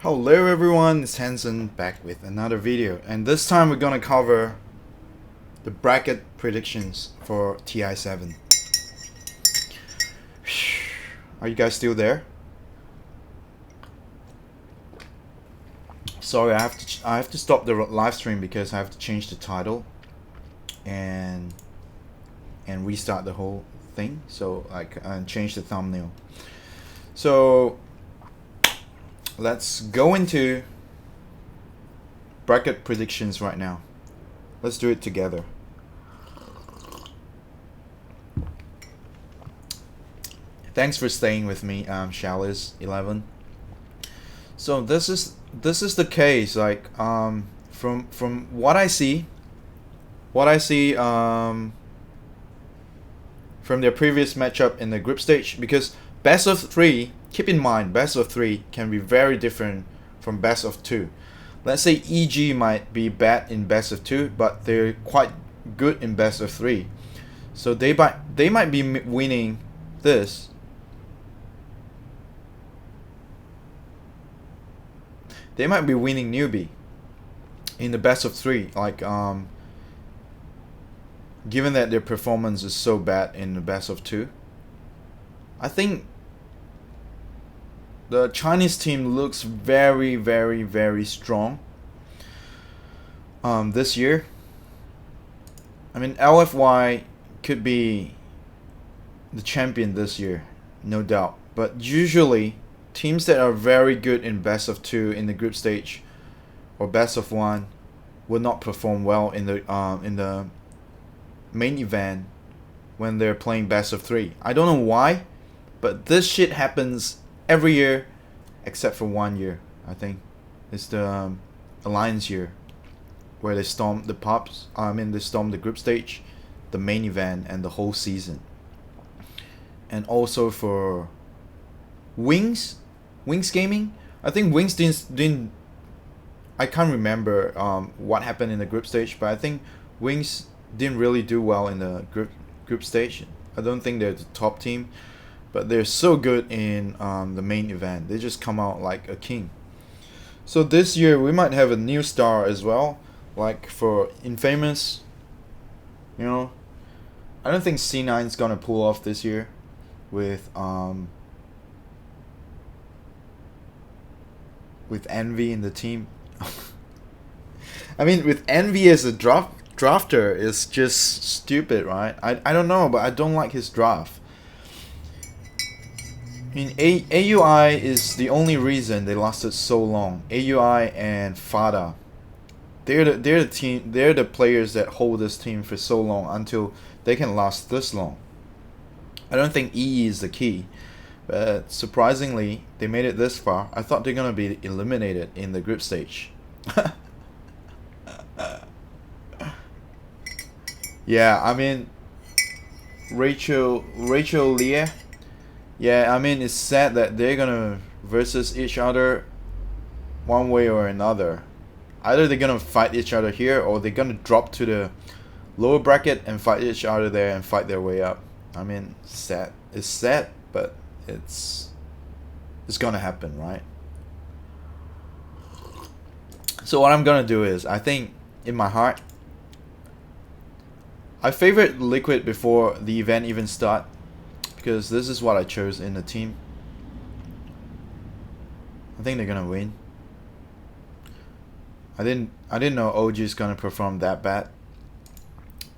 Hello everyone, it's Hansen back with another video, and this time we're gonna cover the bracket predictions for TI7. Are you guys still there? Sorry, I have to stop the live stream because I have to change the title and restart the whole thing. So change the thumbnail. So let's go into bracket predictions right now. Let's do it together. Thanks for staying with me, Shaliz11. So this is the case. From what I see from their previous matchup in the group stage, because best of 3. Keep in mind, best of 3 can be very different from best of 2. Let's say EG might be bad in best of 2, but they're quite good in best of 3. So they might be winning this. They might be winning newbie in the best of 3. Given that their performance is so bad in the best of 2, I think the Chinese team looks very, very, very strong this year. I mean, LFY could be the champion this year, no doubt. But usually, teams that are very good in best of 2 in the group stage or best of 1 will not perform well in the main event when they're playing best of 3. I don't know why, but this shit happens every year except for 1 year. I think it's the Alliance year where they storm the they storm the group stage, the main event, and the whole season. And also for Wings Gaming, I think Wings didn't I can't remember what happened in the group stage, but I think Wings didn't really do well in the group stage. I don't think they're the top team, but they're so good in the main event. They just come out like a king. So this year we might have a new star as well, like for Infamous. You know, I don't think C9's gonna pull off this year with Envy in the team. I mean, with Envy as a drafter is just stupid, right? I don't know, but I don't like his draft. I mean, AUI is the only reason they lasted so long. AUI and Fada, they're the players that hold this team for so long until they can last this long. I don't think EE is the key, but surprisingly they made it this far. I thought they're gonna be eliminated in the group stage. Yeah, I mean, Rachel Leah. Yeah, I mean, it's sad that they're gonna versus each other one way or another. Either they're gonna fight each other here, or they're gonna drop to the lower bracket and fight each other there and fight their way up. I mean, sad. It's sad, but it's gonna happen, right? So what I'm gonna do is, I think in my heart, I favored Liquid before the event even start, because this is what I chose in the team. I think they're gonna win. I didn't know OG is gonna perform that bad,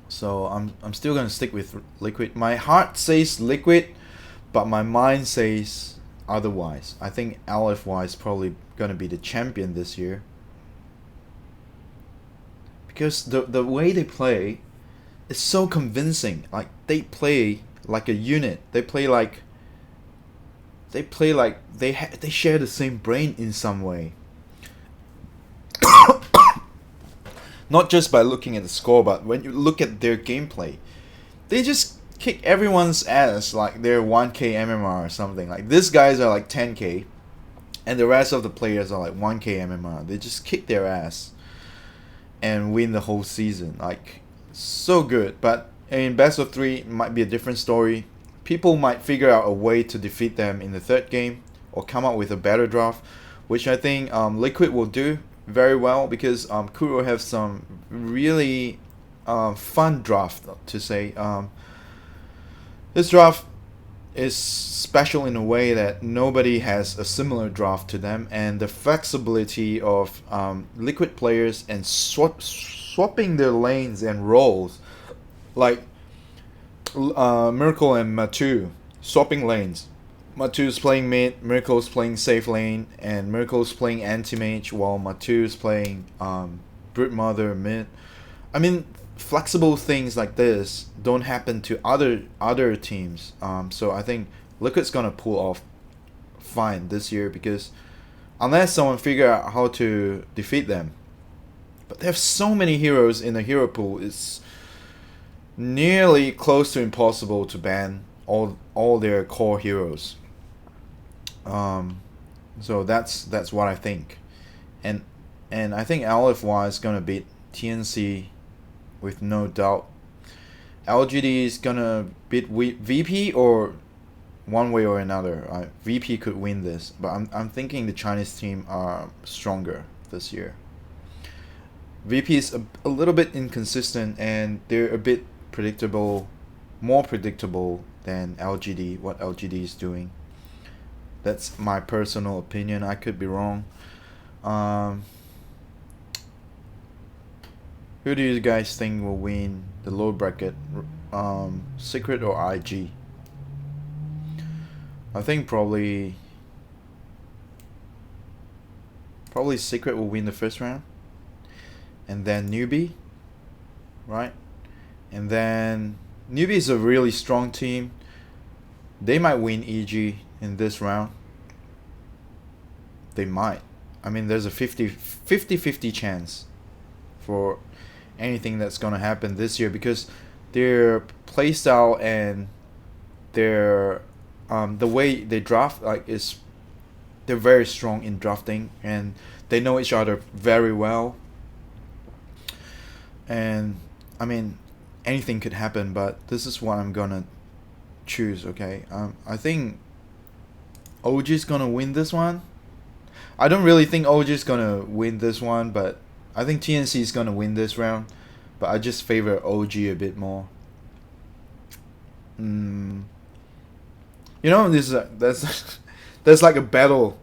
so I'm still gonna stick with Liquid. My heart says Liquid, but my mind says otherwise. I think LFY is probably gonna be the champion this year, because the way they play is so convincing. Like, they play like a unit. They play like they share the same brain in some way. Not just by looking at the score, but when you look at their gameplay, they just kick everyone's ass like they're 1k MMR or something. Like, these guys are like 10k, and the rest of the players are like 1k MMR. They just kick their ass and win the whole season. Like, so good. But in best of 3 might be a different story. People might figure out a way to defeat them in the third game or come up with a better draft. which I think Liquid will do very well because Kuro have some really fun draft to say. This draft is special in a way that nobody has a similar draft to them, and the flexibility of Liquid players and swapping their lanes and roles, like Miracle and Matu swapping lanes. Matu's playing mid, Miracle's playing safe lane, and Miracle's playing anti-mage while Matu's playing Brute Mother mid. I mean, flexible things like this don't happen to other teams. So I think Liquid's gonna pull off fine this year because unless someone figure out how to defeat them. But they have so many heroes in the hero pool, it's nearly close to impossible to ban all their core heroes. So that's what I think, and I think LFY is gonna beat TNC with no doubt. LGD is gonna beat VP or one way or another. VP could win this, but I'm thinking the Chinese team are stronger this year. VP is a little bit inconsistent and they're a bit predictable, more predictable than LGD, what LGD is doing. That's my personal opinion. I could be wrong. Who do you guys think will win the low bracket? Secret or IG? I think probably Secret will win the first round, and then Newbie, right? And then Newbie is a really strong team. They might win EG in this round. They might. I mean, there's a 50-50 chance for anything that's going to happen this year because their playstyle and their the way they draft they're very strong in drafting and they know each other very well. And I mean, anything could happen, but this is what I'm gonna choose. Okay, I think OG is gonna win this one. I don't really think OG is gonna win this one, but I think TNC is gonna win this round. But I just favor OG a bit more. You know, there's like a battle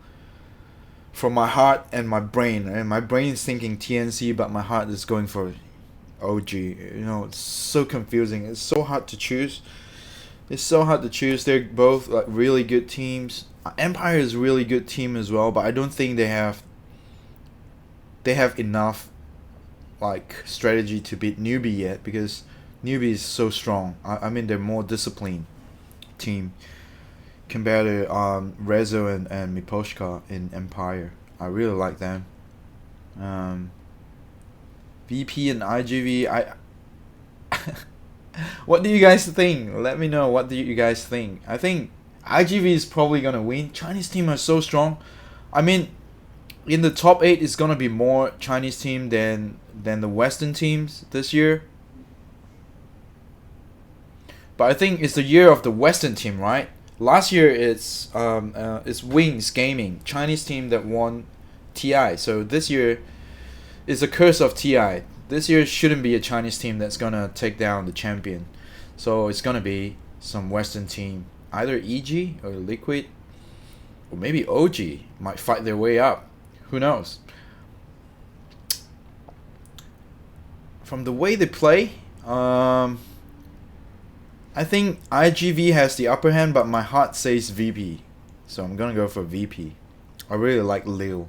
for my heart and my brain, and my brain is thinking TNC, but my heart is going for OG. You know, it's so confusing. It's so hard to choose. They're both like really good teams. Empire is a really good team as well, but I don't think they have enough like strategy to beat Newbie yet because Newbie is so strong. I mean, they're more disciplined team compared to Rezo and Miposhka in Empire. I really like them. VP and IGV, what do you guys think? Let me know, what do you guys think? I think IGV is probably gonna win. Chinese team are so strong. I mean, in the top 8 is gonna be more Chinese team than the Western teams this year. But I think it's the year of the Western team, right? Last year it's Wings Gaming, Chinese team that won TI. So this year is a curse of TI. This year shouldn't be a Chinese team that's gonna take down the champion. So it's gonna be some Western team, either EG or Liquid, or maybe OG might fight their way up. Who knows? From the way they play, I think IGV has the upper hand, but my heart says VP. So I'm gonna go for VP. I really like Lil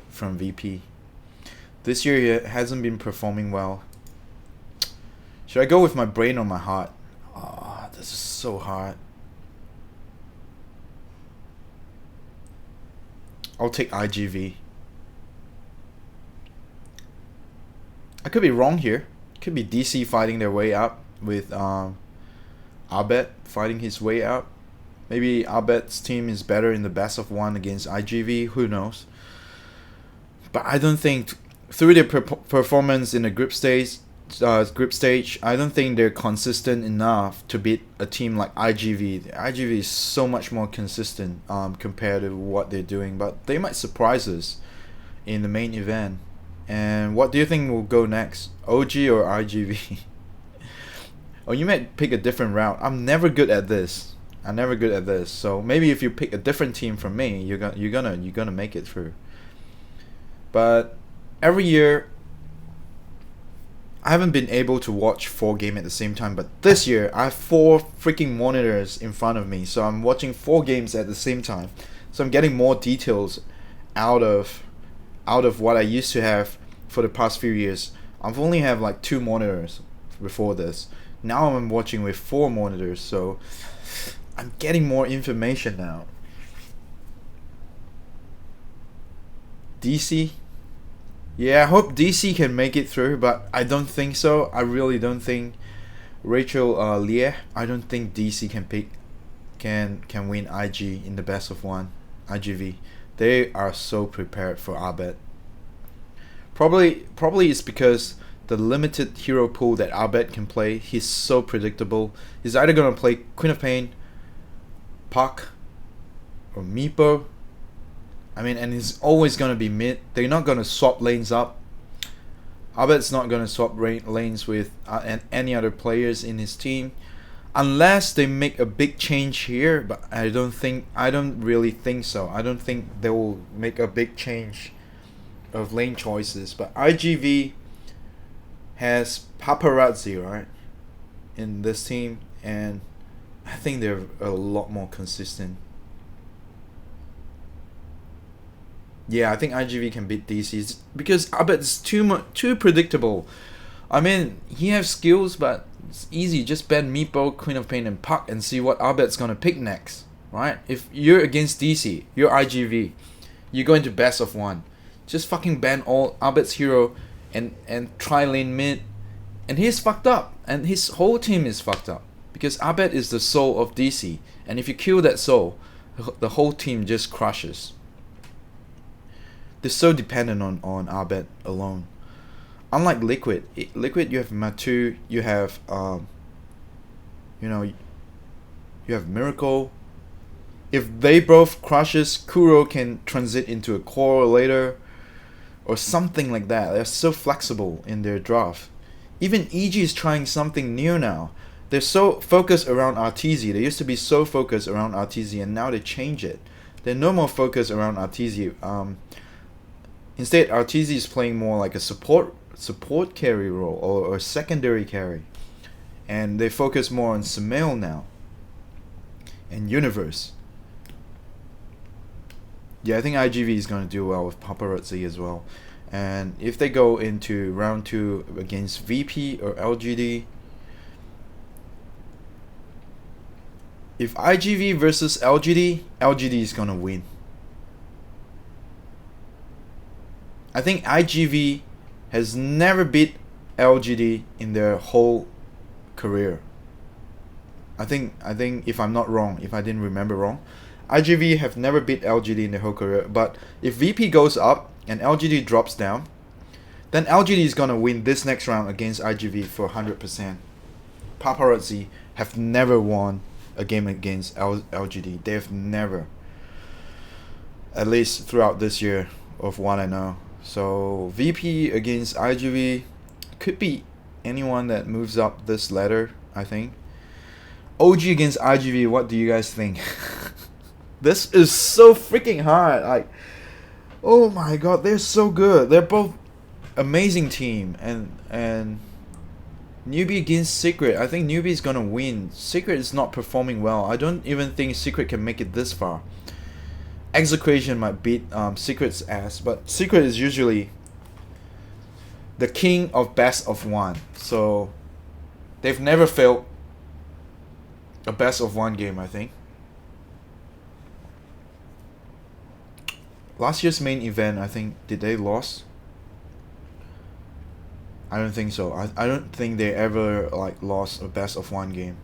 from VP. This year he hasn't been performing well. Should I go with my brain or my heart? Oh, this is so hard. I'll take IGV. I could be wrong here. Could be DC fighting their way up with Abed fighting his way up. Maybe Abed's team is better in the best of 1 against IGV. Who knows? But I don't think through their performance in the group stage, group stage, I don't think they're consistent enough to beat a team like IGV. IGV is so much more consistent compared to what they're doing, but they might surprise us in the main event. And what do you think will go next, OG or IGV? Or you might pick a different route. I'm never good at this. So maybe if you pick a different team from me, you're gonna make it through. But every year, I haven't been able to watch 4 games at the same time. But this year, I have 4 freaking monitors in front of me, so I'm watching 4 games at the same time. So I'm getting more details out of what I used to have for the past few years. I've only have like 2 monitors before this. Now I'm watching with 4 monitors, so I'm getting more information now. DC? Yeah, I hope DC can make it through, but I don't think so. I really don't think Rachel Yeay. I don't think DC can win IG in the best of 1 IGV. They are so prepared for Abed. Probably it's because the limited hero pool that Abed can play. He's so predictable. He's either gonna play Queen of Pain, Puck, or Meepo. I mean, and he's always gonna be mid. They're not gonna swap lanes up. Abed's not gonna swap lanes with any other players in his team, unless they make a big change here. But I don't really think so. I don't think they will make a big change of lane choices. But IGV has Paparazzi, right, in this team, and I think they're a lot more consistent. Yeah, I think IGV can beat DC because Abed's too predictable. I mean, he has skills, but it's easy. Just ban Meepo, Queen of Pain, and Puck and see what Abed's gonna pick next, right? If you're against DC, you're IGV, you go into best of 1. Just fucking ban all Abed's hero and try lane mid, and he's fucked up, and his whole team is fucked up because Abed is the soul of DC, and if you kill that soul, the whole team just crushes. They're so dependent on Abed alone. Unlike Liquid, you have Matu, you have you have Miracle. If they both crushes, Kuro can transit into a core later, or something like that. They're so flexible in their draft. Even EG is trying something new now. They're so focused around Arteezy. They used to be so focused around Arteezy, and now they change it. They're no more focused around Arteezy. Instead, Arteezy is playing more like a support carry role or secondary carry, and they focus more on Sumail now and Universe. Yeah, I think IGV is going to do well with Paparazzi as well. And if they go into round 2 against VP or LGD, if IGV versus LGD is going to win. I think IGV has never beat LGD in their whole career. I think if I'm not wrong, if I didn't remember wrong, IGV have never beat LGD in their whole career. But if VP goes up and LGD drops down, then LGD is gonna win this next round against IGV for 100%. Paparazzi have never won a game against LGD. They have never, at least throughout this year of what I know. So VP against IGV could be anyone that moves up this ladder, I think. OG against IGV, what do you guys think? This is so freaking hard. Like, oh my god, they're so good. They're both amazing team. And Newbie against Secret. I think Newbie is gonna win. Secret is not performing well. I don't even think Secret can make it this far. Execution might beat Secret's ass, but Secret is usually the king of best of 1. So they've never failed a best of 1 game, I think. Last year's main event, I think, did they lose? I don't think so. I don't think they ever like lost a best of 1 game,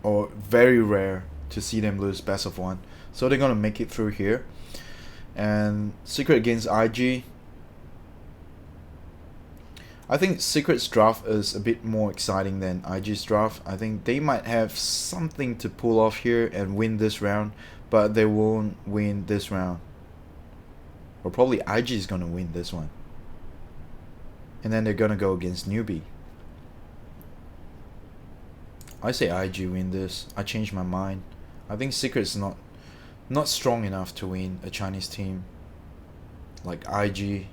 or very rare to see them lose best of 1. So they're gonna make it through here. And Secret against IG, I think Secret's draft is a bit more exciting than IG's draft. I think they might have something to pull off here and win this round, but they won't win this round. Or probably IG is gonna win this one. And then they're gonna go against newbie. I say IG win this. I changed my mind. I think Secret's not strong enough to win a Chinese team like IG.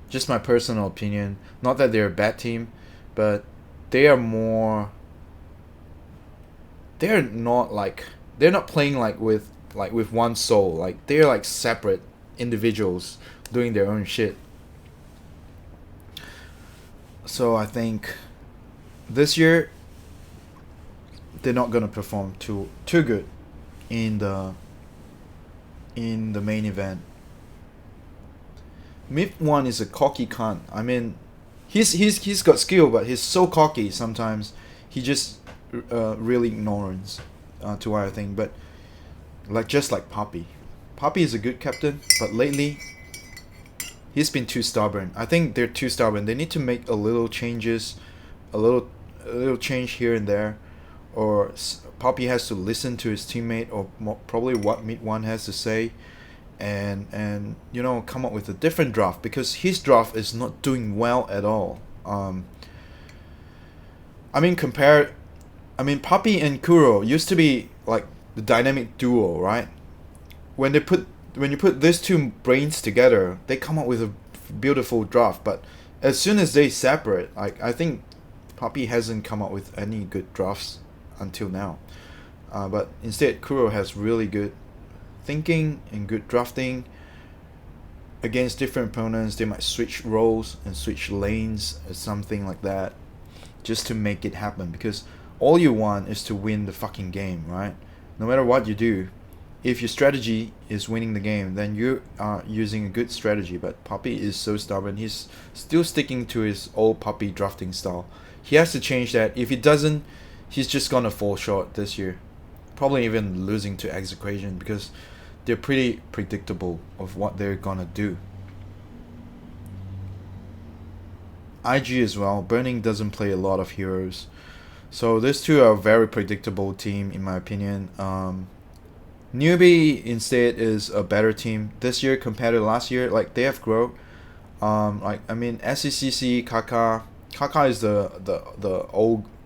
Just my personal opinion. Not that they're a bad team, but they are more. They're not playing like with one soul. Like they're like separate individuals doing their own shit. So I think this year they're not gonna perform too good in the main event. Myth1 is a cocky cunt. I mean, he's got skill, but he's so cocky sometimes. He just really ignorance to what I think. But just like Poppy. Poppy is a good captain, but lately he's been too stubborn. I think they're too stubborn. They need to make a little changes, a little change here and there, or Poppy has to listen to his teammate, or probably what Myth1 has to say. And you know, come up with a different draft, because his draft is not doing well at all. I mean, Poppy and Kuro used to be like the dynamic duo, right? When you put these two brains together, they come up with a beautiful draft. But as soon as they separate, I think Poppy hasn't come up with any good drafts until now. But instead, Kuro has really good thinking and good drafting. Against different opponents, they might switch roles and switch lanes or something like that, just to make it happen, because all you want is to win the fucking game, right? No matter what you do, if your strategy is winning the game, then you are using a good strategy. But Poppy is so stubborn. He's still sticking to his old Poppy drafting style. He has to change that. If he doesn't, he's just gonna fall short this year, probably even losing to Execution, because they're pretty predictable of what they're gonna do. IG as well. Burning doesn't play a lot of heroes, so these two are a very predictable team in my opinion. Newbie instead is a better team this year compared to last year. Like they have grown. SCCC Kaka is the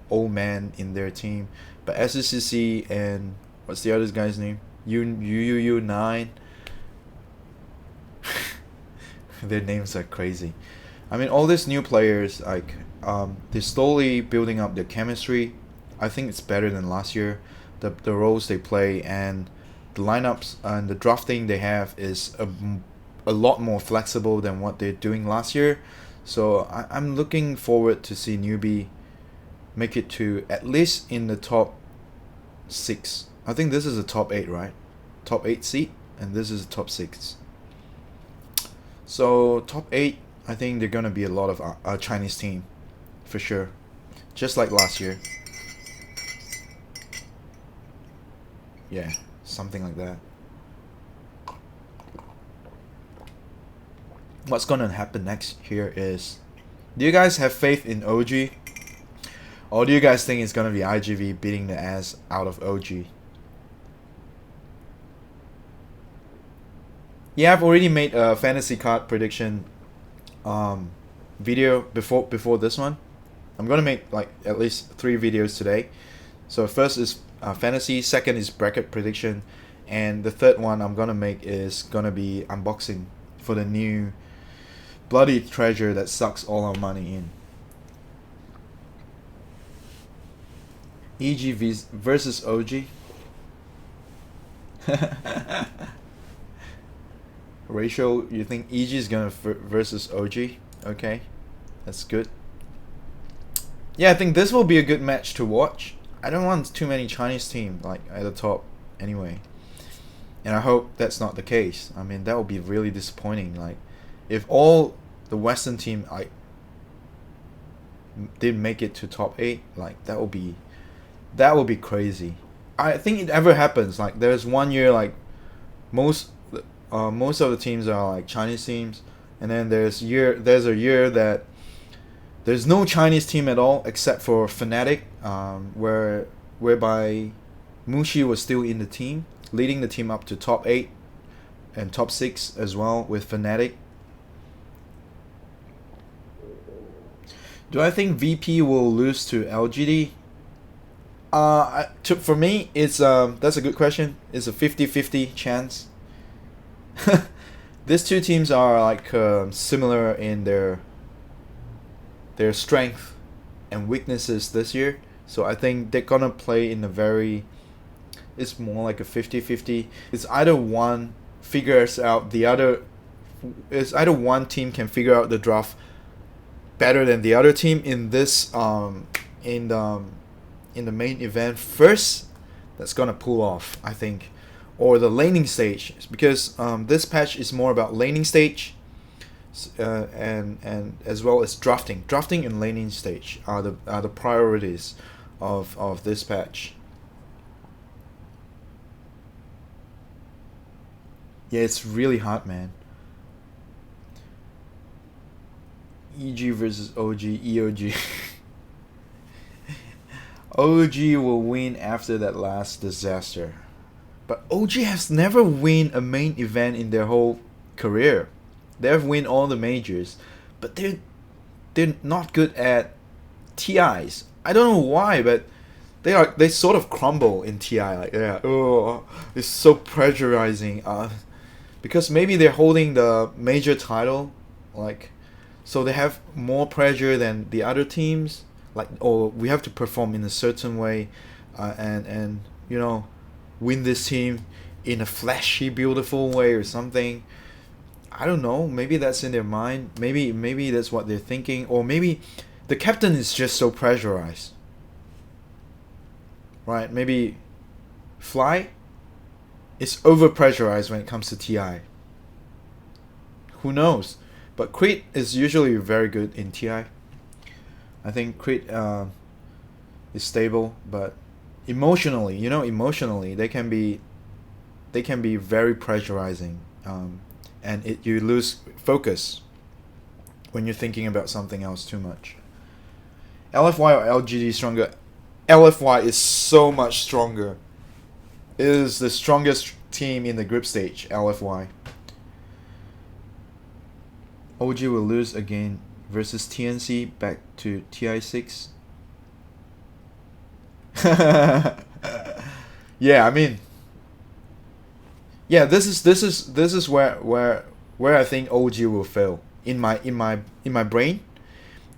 old man in their team, but SCCC and what's the other guy's name? UUU9. Their names are crazy. I mean, all these new players, they're slowly building up their chemistry. I think it's better than last year. The roles they play and the lineups and the drafting they have is a lot more flexible than what they're doing last year. So I'm looking forward to see newbie make it to at least in the top 6. I think this is a top 8, right? Top 8 seat, and this is a top 6. So top 8, I think they're gonna be a lot of a Chinese team, for sure, just like last year. Yeah, something like that. What's gonna happen next here is, do you guys have faith in OG? Or do you guys think it's gonna be IGV beating the ass out of OG? Yeah, I've already made a fantasy card prediction video before this one. I'm gonna make like at least 3 videos today. So first is fantasy, second is bracket prediction, and the third one I'm gonna make is gonna be unboxing for the new bloody treasure that sucks all our money in. EG versus OG. Ratio, you think EG is gonna versus OG? Okay, that's good. Yeah, I think this will be a good match to watch. I don't want too many Chinese teams like at the top anyway, and I hope that's not the case. I mean, that would be really disappointing. Like, if all the Western team did make it to top 8, like that would be crazy. I think it ever happens. Like there's one year like most of the teams are like Chinese teams, And then there's a year that there's no Chinese team at all except for Fnatic, whereby Mushi was still in the team, leading the team up to top 8 and top 6 as well with Fnatic. Do I think VP will lose to LGD? For me, it's that's a good question. It's a 50-50 chance. These two teams are like similar in their strength and weaknesses this year. So I think they're gonna play in a very. It's more like a 50-50. It's either one figures out the other. It's either one team can figure out the draft better than the other team in this in the main event first. That's gonna pull off, I think, or the laning stage, because this patch is more about laning stage, and as well as drafting and laning stage are the priorities of this patch. Yeah, it's really hard, man. EG versus OG, EOG. OG will win after that last disaster. But OG has never win a main event in their whole career. They've win all the majors, but they're not good at TIs. I don't know why, but they sort of crumble in TI. Like, yeah, oh, it's so pressurizing. Because maybe they're holding the major title, like, so they have more pressure than the other teams. Like, or we have to perform in a certain way, and you know, win this team in a flashy, beautiful way or something. I don't know. Maybe that's in their mind. Maybe that's what they're thinking, or maybe the captain is just so pressurized. Right? Maybe Fly is over pressurized when it comes to TI. Who knows? But Creed is usually very good in TI. I think Creed is stable, but emotionally, they can be very pressurizing, and you lose focus when you're thinking about something else too much. LFY or LGD stronger? LFY is so much stronger. It is the strongest team in the group stage. LFY. OG will lose again versus TNC back to TI6. Yeah, I mean, yeah, this is where I think OG will fail in my brain,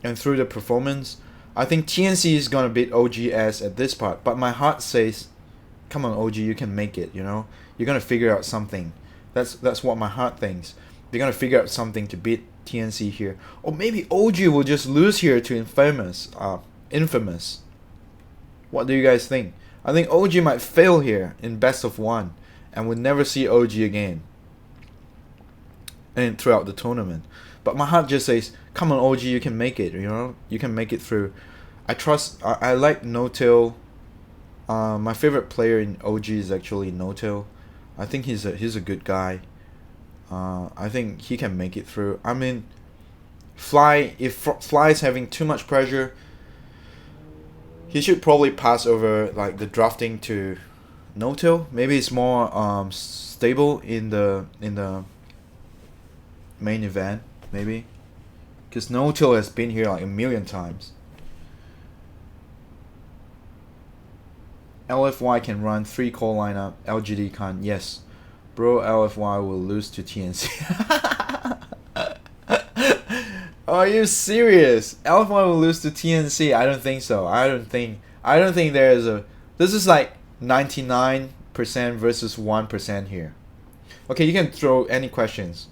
and through the performance. I think TNC is gonna beat OGS at this part, but my heart says, come on OG, you can make it. You're gonna figure out something. That's what my heart thinks. They're gonna figure out something to beat TNC here, or maybe OG will just lose here to Infamous. What do you guys think? I think OG might fail here in best of 1, and we'll never see OG again, and throughout the tournament. But my heart just says, come on OG, you can make it. You can make it through. I like No-Tail. My favorite player in OG is actually No-Tail. I think he's a good guy. I think he can make it through. I mean, if Fly is having too much pressure, he should probably pass over like the drafting to No-Tail. Maybe it's more stable in the main event, maybe, because No-Tail has been here like a million times. LFY can run 3 call lineup. LGD can't. Yes, bro. LFY will lose to TNC. Are you serious? LFY will lose to TNC? I don't think so. I don't think there's a. This is like 99% versus 1% here. Okay, you can throw any questions.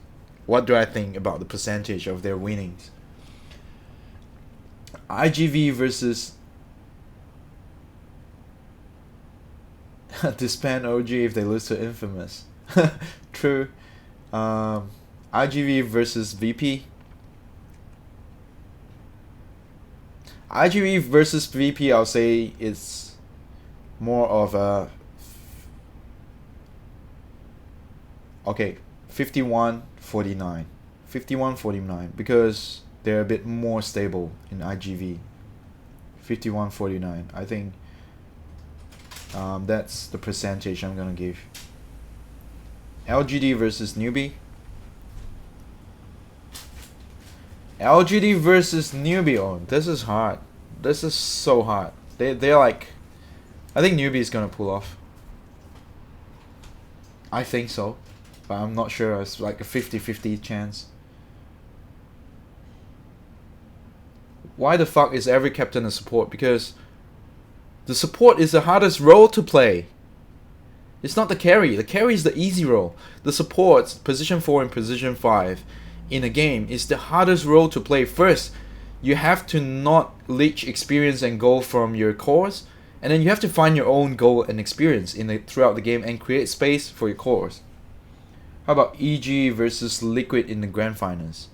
What do I think about the percentage of their winnings? IGV versus disband OG if they lose to Infamous. True. IGV versus VP. IGV versus VP, I'll say it's more of a 51-49. 51-49 because they're a bit more stable in IGV. 51-49. I think that's the percentage I'm gonna give. LGD versus newbie. LGD versus newbie. Oh, this is hard. This is so hard. They're like, I think newbie is gonna pull off. I think so, but I'm not sure. It's like a 50-50 chance. Why the fuck is every captain a support? Because the support is the hardest role to play. It's not the carry. The carry is the easy role. The supports, position 4 and position 5 in a game is the hardest role to play. First, you have to not leech experience and goal from your cores, and then you have to find your own goal and experience throughout the game and create space for your cores. How about EG versus Liquid in the grand finals?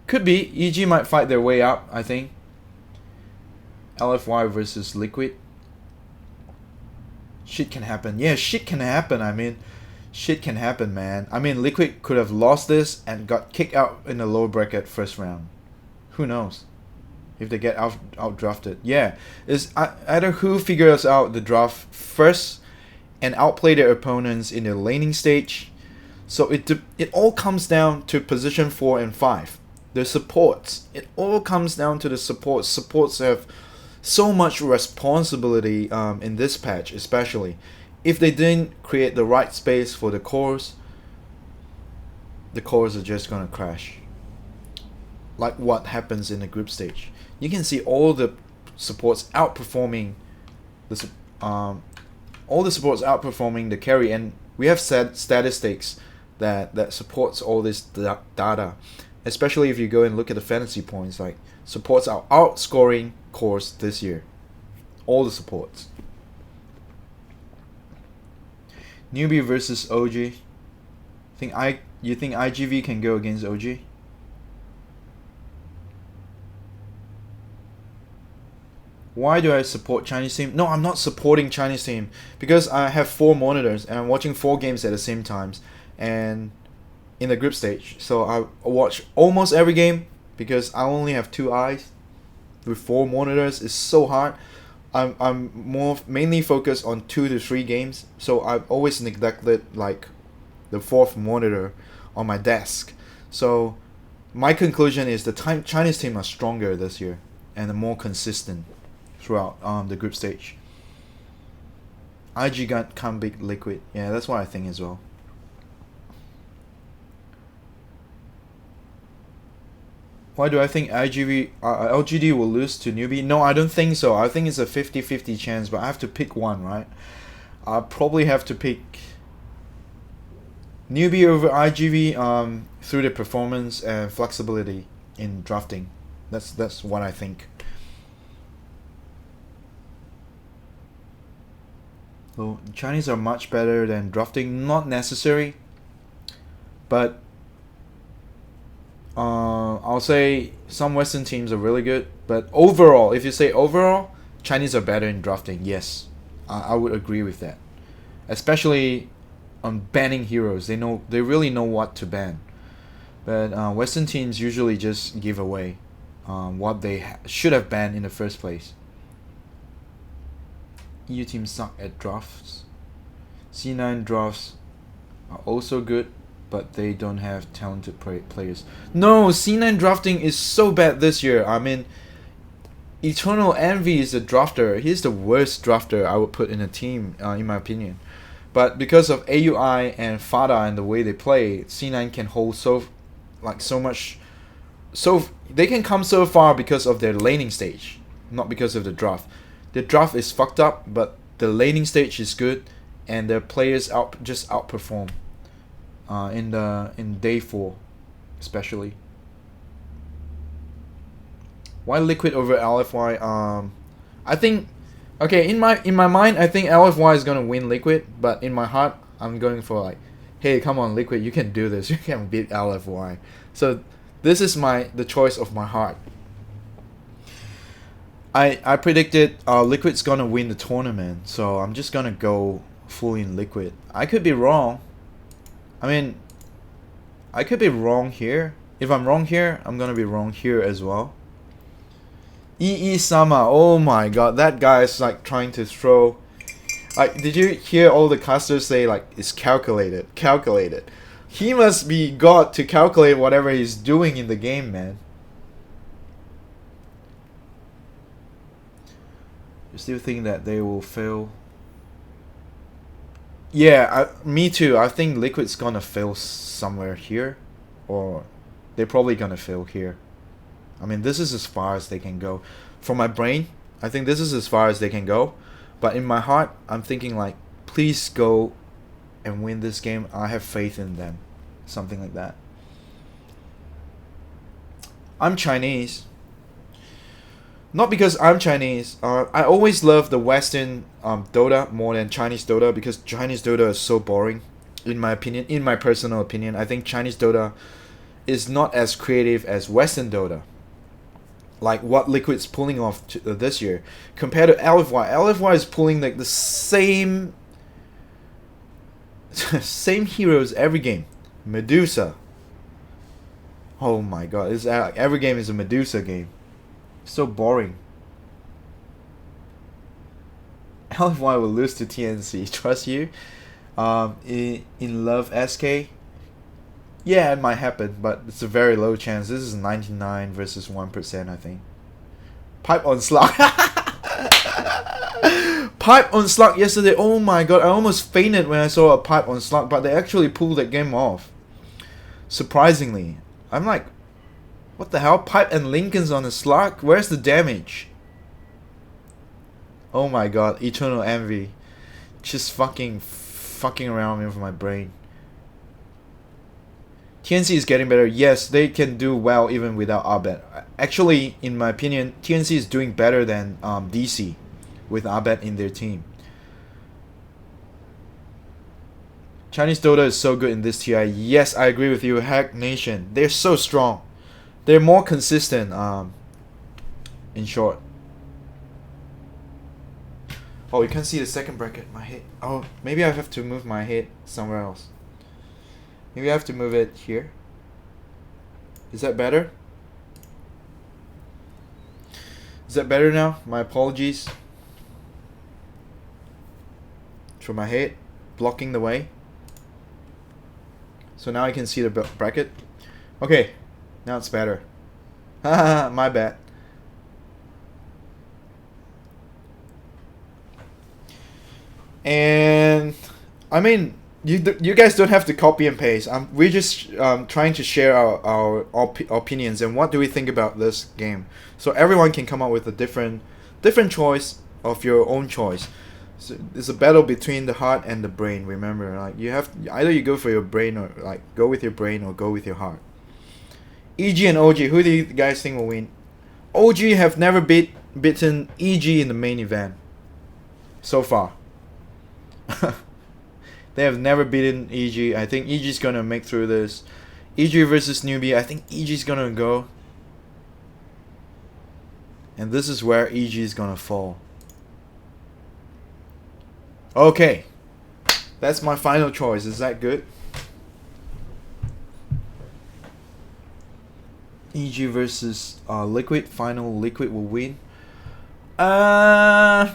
Could be. EG might fight their way up, I think. LFY versus Liquid. Shit can happen. Yeah, shit can happen. I mean, shit can happen, man. I mean, Liquid could have lost this and got kicked out in the lower bracket first round. Who knows? If they get out drafted. Yeah, it's either who figures out the draft first and outplay their opponents in the laning stage. So it all comes down to position 4 and 5. The supports. It all comes down to the supports. Supports have so much responsibility in this patch, especially. If they didn't create the right space for the cores are just gonna crash. Like what happens in the group stage. You can see all the supports outperforming the carry, and we have set statistics that supports all this data. Especially if you go and look at the fantasy points, like supports are outscoring cores this year. All the supports. Newbie versus OG. You think IGV can go against OG? Why do I support Chinese team? No, I'm not supporting Chinese team because I have 4 monitors and I'm watching 4 games at the same time, and in the group stage. So I watch almost every game because I only have 2 eyes. With 4 monitors, it's so hard. I'm mainly focused on 2 to 3 games, so I've always neglected like the 4th monitor on my desk. So my conclusion is the Chinese team are stronger this year and are more consistent throughout the group stage. IG can't beat Liquid. Yeah, that's what I think as well. Why do I think LGD will lose to newbie? No, I don't think so. I think it's a 50-50 chance, but I have to pick one, right? I'll probably have to pick newbie over IGV through the performance and flexibility in drafting. That's what I think. So Chinese are much better than drafting. Not necessary, but I'll say some Western teams are really good, but overall, if you say overall, Chinese are better in drafting. Yes, I would agree with that. Especially on banning heroes, they really know what to ban. But Western teams usually just give away what they should have banned in the first place. EU teams suck at drafts. C9 drafts are also good, but they don't have talented players. No, C9 drafting is so bad this year. I mean, Eternal Envy is the drafter. He's the worst drafter I would put in a team, in my opinion. But because of AUI and Fada and the way they play, C9 can hold so much. So they can come so far because of their laning stage, not because of the draft. The draft is fucked up, but the laning stage is good, and their players just outperform. In day 4, especially. Why Liquid over LFY? I think, okay, in my mind, I think LFY is gonna win Liquid, but in my heart, I'm going for like, hey, come on, Liquid, you can do this. You can beat LFY. So this is the choice of my heart. I predicted Liquid's gonna win the tournament, so I'm just gonna go full in Liquid. I could be wrong. I mean, I could be wrong here. If I'm wrong here, I'm gonna be wrong here as well. Sama, oh my god, that guy is like trying to throw. Like, did you hear all the casters say like it's calculated, calculated? He must be God to calculate whatever he's doing in the game, man. You still think that they will fail? Yeah, me too. I think Liquid's gonna fail somewhere here, or they're probably gonna fail here. I mean, this is as far as they can go. For my brain, I think this is as far as they can go. But in my heart, I'm thinking like, please go and win this game. I have faith in them. Something like that. I'm Chinese. Not because I'm Chinese. I always love the Western Dota more than Chinese Dota because Chinese Dota is so boring, in my opinion. In my personal opinion, I think Chinese Dota is not as creative as Western Dota. Like what Liquid's pulling off this year compared to LFY. LFY is pulling like the same same heroes every game. Medusa. Oh my god, it's every game is a Medusa game. So boring. LFY will lose to TNC. Trust you. In Love SK. Yeah, it might happen, but it's a very low chance. This is 99 versus 1%, I think. Pipe on Slug. Pipe on Slug yesterday. Oh my god, I almost fainted when I saw a Pipe on Slug, but they actually pulled that game off. Surprisingly. I'm like, what the hell? Pipe and Lincoln's on a Slug? Where's the damage? Oh my god, Eternal Envy. Just fucking around with my brain. TNC is getting better. Yes, they can do well even without Abed. Actually, in my opinion, TNC is doing better than DC with Abed in their team. Chinese Dota is so good in this TI. Yes, I agree with you. Hack Nation. They're so strong. They're more consistent, in short. Oh, you can't see the second bracket. My head. Oh, maybe I have to move my head somewhere else. Maybe I have to move it here. Is that better? Is that better now? My apologies for my head blocking the way. So now I can see the bracket. Okay, now it's better. Haha, my bad. And I mean, you guys don't have to copy and paste. We're just trying to share our opinions and what do we think about this game. So everyone can come up with a different choice of your own choice. So it's a battle between the heart and the brain. Remember, like you have either you go for your brain or like go with your brain or go with your heart. EG and OG, who do you guys think will win? OG have never beaten EG in the main event so far. They have never beaten EG. I think EG is gonna make through this. EG versus newbie. I think EG is gonna go. And this is where EG is gonna fall. Okay. That's my final choice. Is that good? EG versus Liquid. Final Liquid will win. I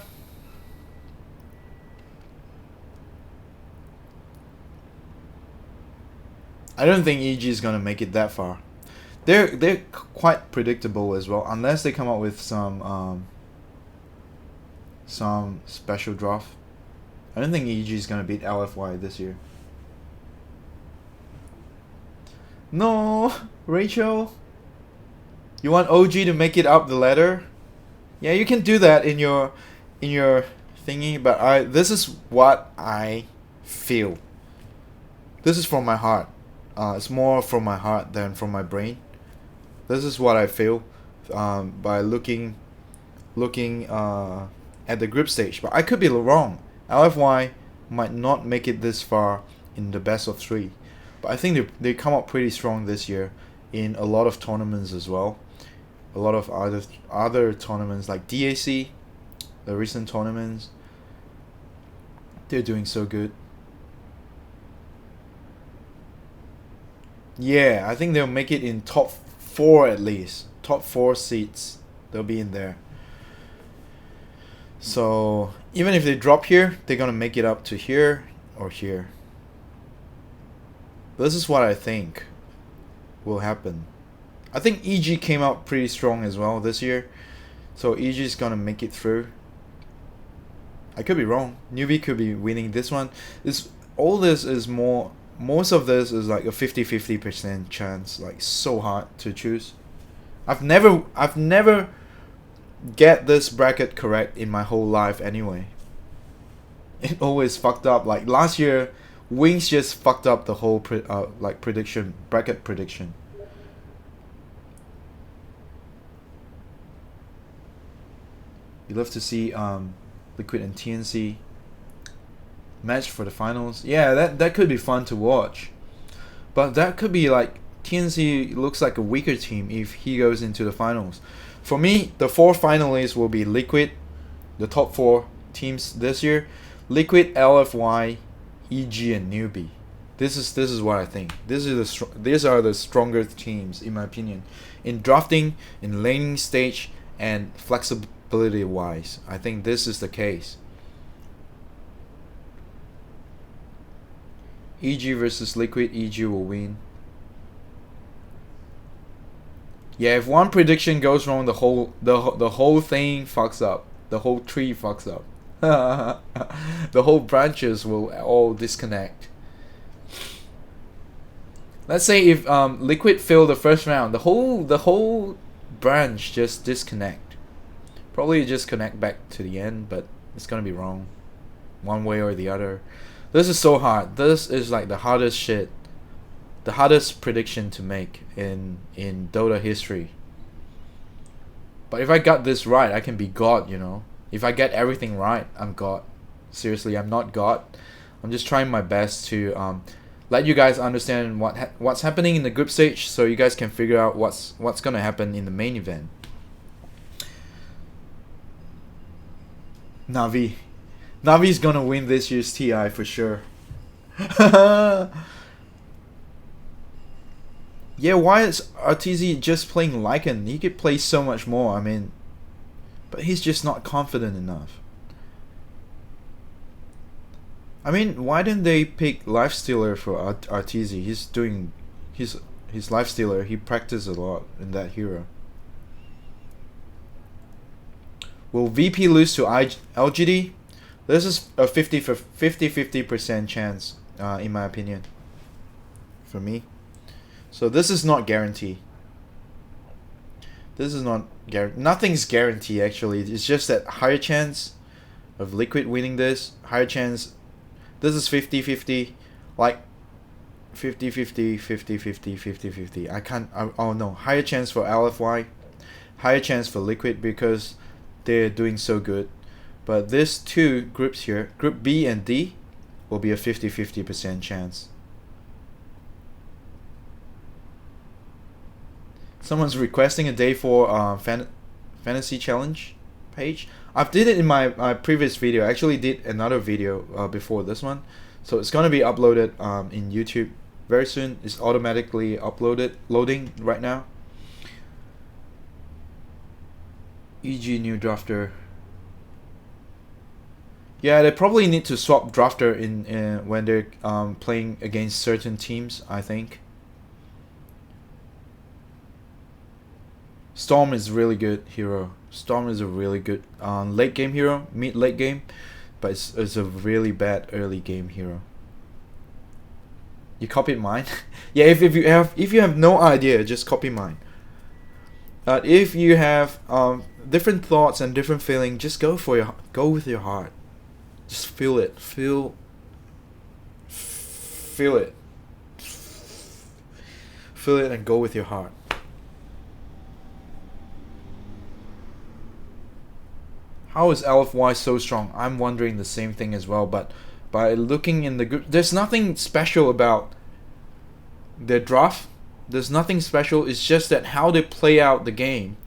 don't think EG is gonna make it that far. They're quite predictable as well, unless they come up with some special draft. I don't think EG is gonna beat LFY this year. No, Rachel. You want OG to make it up the ladder? Yeah, you can do that in your thingy, but this is what I feel. This is from my heart. It's more from my heart than from my brain. This is what I feel by looking at the group stage. But I could be wrong. LFY might not make it this far in the best of 3. But I think they come up pretty strong this year in a lot of tournaments as well. A lot of other tournaments like DAC, the recent tournaments. They're doing so good. Yeah, I think they'll make it in top 4 at least. Top 4 seats. They'll be in there. So even if they drop here, they're gonna make it up to here or here. This is what I think will happen. I think EG came out pretty strong as well this year. So EG is gonna make it through. I could be wrong. Newbie could be winning this one. Most of this is like a 50-50% chance. Like so hard to choose. I've never get this bracket correct in my whole life anyway. It always fucked up. Like last year, Wings just fucked up the whole prediction, bracket prediction. You love to see Liquid and TNC match for the finals. Yeah, that could be fun to watch. But that could be like TNC looks like a weaker team if he goes into the finals. For me, the 4 finalists will be Liquid, the top 4 teams this year. Liquid, LFY, EG, and Newbie. This is what I think. These are the stronger teams in my opinion. In drafting, in laning stage, and flexibility wise, I think this is the case. EG versus Liquid, EG will win. Yeah, if one prediction goes wrong, the whole thing fucks up. The whole tree fucks up. The whole branches will all disconnect. Let's say if Liquid fail the first round, the whole branch just disconnect. Probably just connect back to the end, but it's gonna be wrong, one way or the other. This is so hard. This is like the hardest shit. The hardest prediction to make in Dota history. But if I got this right, I can be God, you know. If I get everything right, I'm God. Seriously, I'm not God. I'm just trying my best to let you guys understand what's happening in the group stage, so you guys can figure out what's gonna happen in the main event. Navi's gonna win this year's TI for sure. Yeah, why is RTZ just playing Lycan? He could play so much more, I mean, but he's just not confident enough. I mean, why didn't they pick Lifestealer for RTZ? He's doing his Lifestealer. He practiced a lot in that hero. Will VP lose to LGD? This is a 50-50% chance, in my opinion. For me. So this is not guaranteed. This is not nothing's guaranteed actually. It's just that higher chance of Liquid winning this, higher chance. This is 50-50, like 50-50, 50-50, 50-50. I can't. Oh no, higher chance for LFY, higher chance for Liquid because they're doing so good. But these two groups here, Group B and D, will be a 50-50% chance. Someone's requesting a day for Fantasy Challenge page. I did it in my previous video. I actually did another video before this one. So it's going to be uploaded in YouTube very soon. It's automatically loading right now. EG new drafter. Yeah, they probably need to swap drafter in when they're playing against certain teams, I think. Storm is really good hero. Storm is a really good late game hero, mid-late game, but it's a really bad early game hero. You copied mine? Yeah, if you have no idea, just copy mine. If you have different thoughts and different feeling, just go with your heart. Just feel it. Feel it. Feel it and go with your heart. How is LFY so strong? I'm wondering the same thing as well, but by looking in the group, there's nothing special about their draft. There's nothing special. It's just that how they play out the game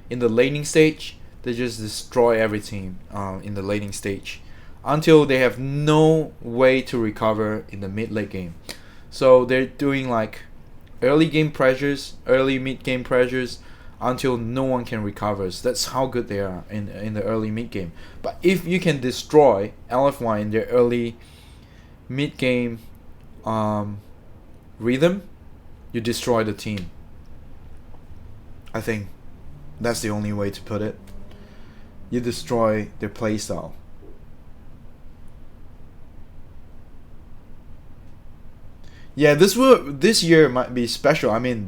in the laning stage, they just destroy every team in the laning stage until they have no way to recover in the mid-late game. So they're doing like early game pressures, early mid game pressures, until no one can recover. So that's how good they are in the early mid game. But if you can destroy LFY in their early mid game rhythm, you destroy the team. I think that's the only way to put it. You destroy their playstyle. Yeah, this year might be special. I mean,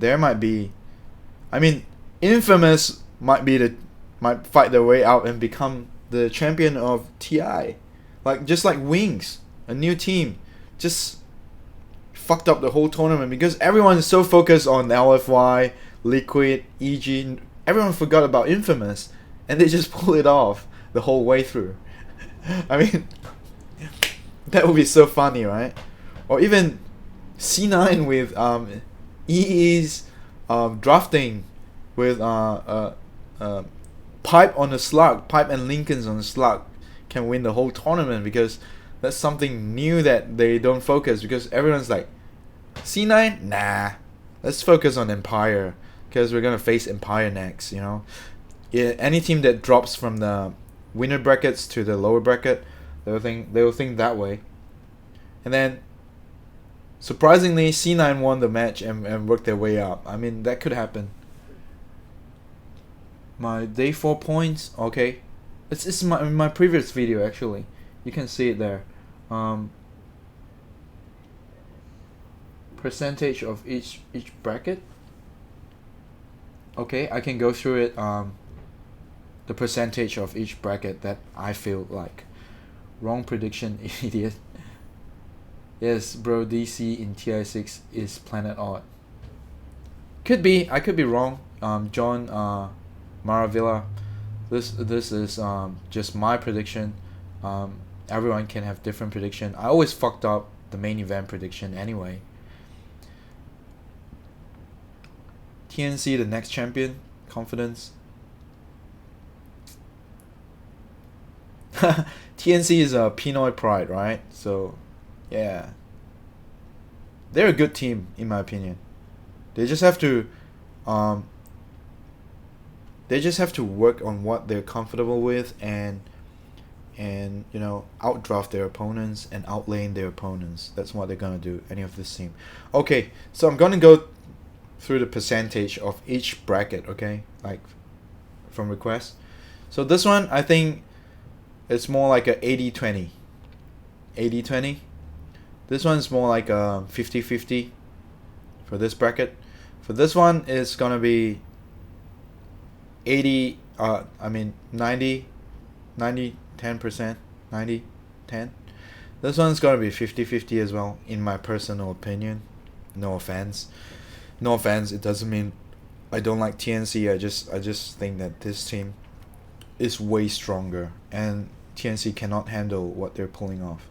Infamous might fight their way out and become the champion of TI, like just like Wings, a new team, just fucked up the whole tournament because everyone is so focused on LFY, Liquid, EG. Everyone forgot about Infamous, and they just pull it off the whole way through. I mean, that would be so funny, right? Or even C9 with EE's drafting with Pipe on the Slug, Pipe and Lincoln's on the Slug can win the whole tournament because that's something new that they don't focus because everyone's like, C9? Nah, let's focus on Empire because we're gonna face Empire next, you know. Yeah, any team that drops from the winner brackets to the lower bracket, they'll think that way. And then surprisingly, C9 won the match and worked their way up. I mean, that could happen. My day 4 points, okay. It's my previous video actually. You can see it there. Percentage of each bracket. Okay, I can go through it. The percentage of each bracket that I feel like. Wrong prediction, idiot. Yes, bro, DC in TI6 is Planet Odd. Could be, I could be wrong. John Maravilla, this is just my prediction. Everyone can have different prediction. I always fucked up the main event prediction anyway. TNC the next champion, confidence. TNC is a Pinoy Pride, right? So yeah, they're a good team in my opinion. They just have to work on what they're comfortable with and you know, outdraft their opponents and outlane their opponents. That's what they're gonna do, any of this team. Okay, so I'm gonna go through the percentage of each bracket, okay, like from request. So this one, I think it's more like a 80-20. 80-20. This one's more like a 50-50 for this bracket. For this one, it's gonna be 90, 10%, 90, 10. This one's gonna be 50-50 as well, in my personal opinion. No offense. No offense, it doesn't mean I don't like TNC. I just think that this team is way stronger and TNC cannot handle what they're pulling off.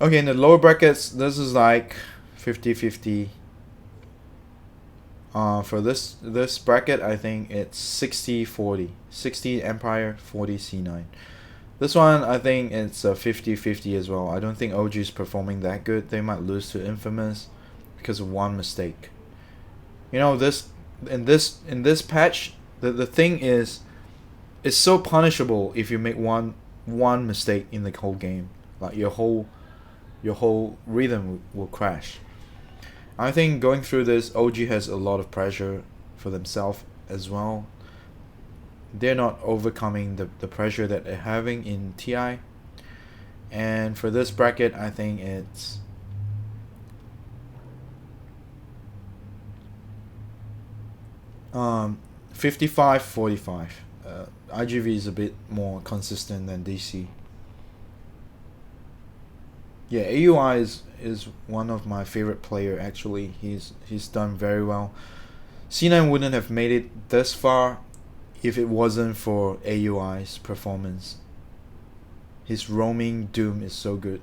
Okay, in the lower brackets, this is like 50-50. For this bracket, I think it's 60-40. 60 Empire, 40 C9. This one, I think it's a 50-50 as well. I don't think OG is performing that good. They might lose to Infamous because of one mistake. You know, in this patch, the thing is, it's so punishable if you make one mistake in the whole game. Like your whole rhythm will crash. I think going through this, OG has a lot of pressure for themselves as well. They're not overcoming the pressure that they're having in TI. And for this bracket, I think it's 55-45. IGV is a bit more consistent than DC. Yeah, AUI is one of my favorite player actually. He's done very well. C9 wouldn't have made it this far if it wasn't for AUI's performance. His roaming Doom is so good.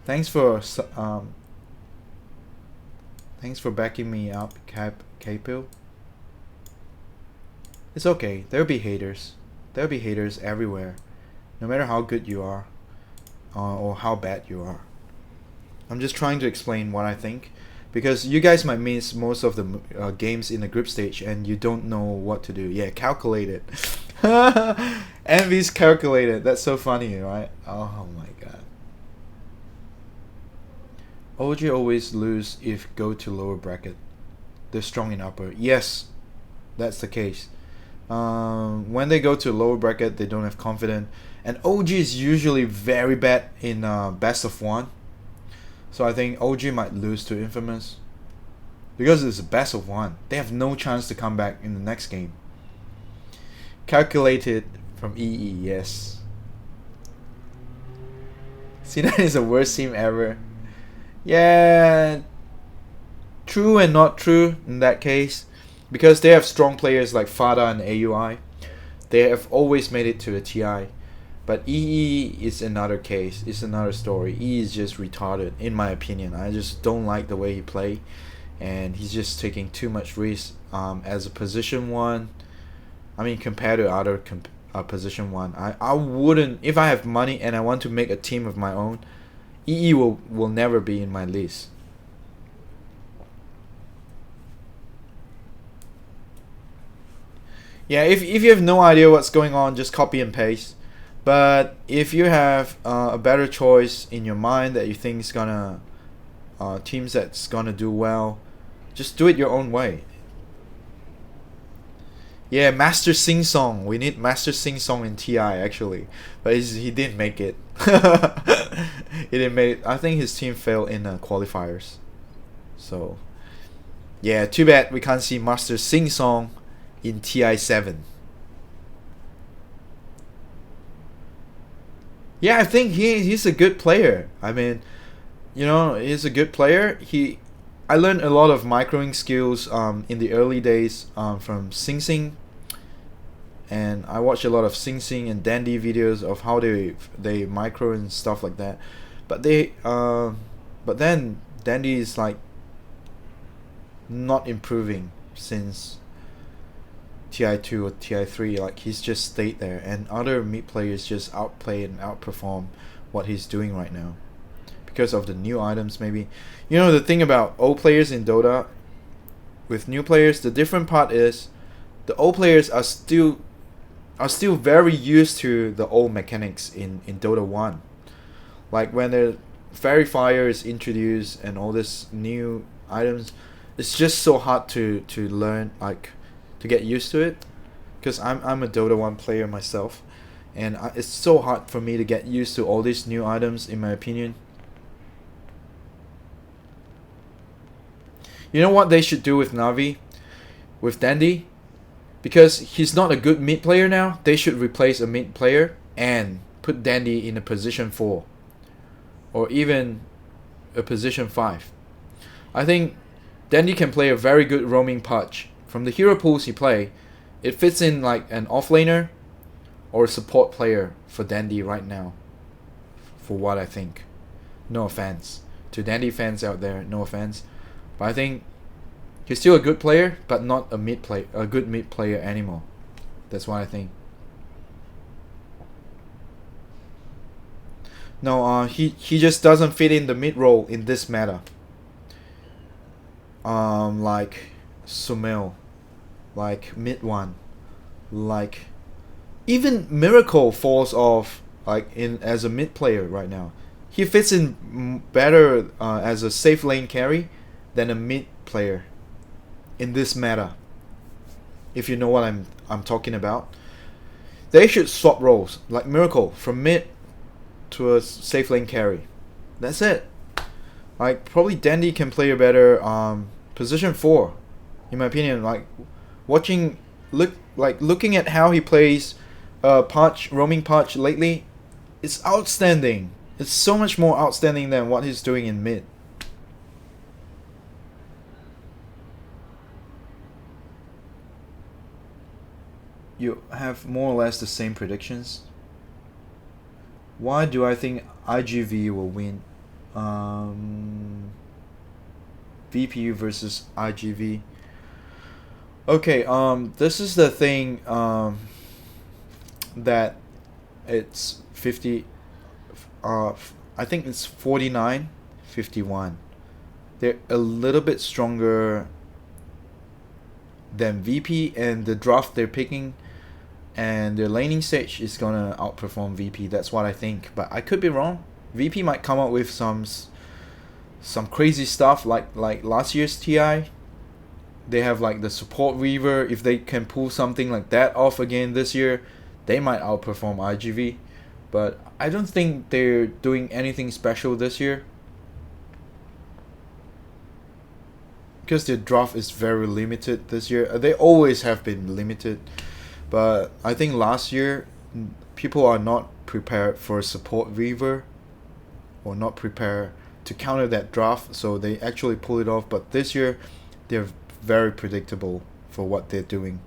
Thanks for backing me up, Capil. It's okay. There'll be haters. There'll be haters everywhere, no matter how good you are, or how bad you are. I'm just trying to explain what I think, because you guys might miss most of the games in the group stage and you don't know what to do. Yeah, calculated. Envy's calculated. That's so funny, right? Oh my god. OG always lose if go to lower bracket. They're strong in upper. Yes, that's the case. When they go to lower bracket, they don't have confidence. And OG is usually very bad in best of one. So I think OG might lose to Infamous. Because it's a best of one. They have no chance to come back in the next game. Calculated from EE, yes. C9 is the worst team ever. Yeah, true and not true in that case. Because they have strong players like Fada and AUI. They have always made it to the TI. But EE is another case. It's another story. EE is just retarded, in my opinion. I just don't like the way he play. And he's just taking too much risk as a position 1. I mean, compared to other position 1. I wouldn't, if I have money and I want to make a team of my own, EE will never be in my list. Yeah, if you have no idea what's going on, just copy and paste. But if you have a better choice in your mind that you think is gonna teams that's gonna do well, just do it your own way. Yeah, Master Sing Song. We need Master Sing Song in TI actually, but he didn't make it. He didn't make it. I think his team failed in qualifiers. So yeah, too bad we can't see Master Sing Song in TI7. Yeah, I think he's a good player. I mean, you know, he's a good player. I learned a lot of microing skills in the early days from Sing Sing, and I watched a lot of Sing Sing and Dandy videos of how they micro and stuff like that. But then Dandy is like not improving since TI2 or TI3. Like, he's just stayed there, and other mid players just outplay and outperform what he's doing right now because of the new items. Maybe, you know, the thing about old players in Dota with new players, the different part is the old players are still very used to the old mechanics in Dota 1. Like when the Fairy Fire is introduced and all this new items, it's just so hard to learn, like to get used to it, because I'm a Dota 1 player myself, and it's so hard for me to get used to all these new items, in my opinion. You know what they should do with Navi, with Dandy? Because he's not a good mid player now, they should replace a mid player and put Dandy in a position 4 or even a position 5. I think Dandy can play a very good roaming patch. From the hero pools he play, it fits in like an offlaner or a support player for Dandy right now, for what I think. No offense to Dandy fans out there, no offense, but I think he's still a good player, but not a good mid player anymore. That's what I think. No, he just doesn't fit in the mid role in this meta. Like Sumil, like mid one, like even Miracle falls off like in as a mid player right now. He fits in better as a safe lane carry than a mid player in this meta. If you know what I'm talking about, they should swap roles, like Miracle from mid to a safe lane carry. That's it. Like probably Dandy can play a better position 4, in my opinion. Like looking at how he plays roaming patch lately, it's outstanding. It's so much more outstanding than what he's doing in mid. You have more or less the same predictions. Why do I think IGV will win? VPU versus IGV. Okay, this is the thing, that it's 50, I think it's 49-51. They're a little bit stronger than VP, and the draft they're picking and their laning stage is gonna outperform VP. That's what I think, but I could be wrong. VP might come up with some crazy stuff like last year's TI. They have like the support Weaver. If they can pull something like that off again this year, they might outperform IGV. But I don't think they're doing anything special this year, because their draft is very limited this year. They always have been limited, but I think last year people are not prepared for support Weaver, or not prepared to counter that draft, so they actually pull it off. But this year they're very predictable for what they're doing.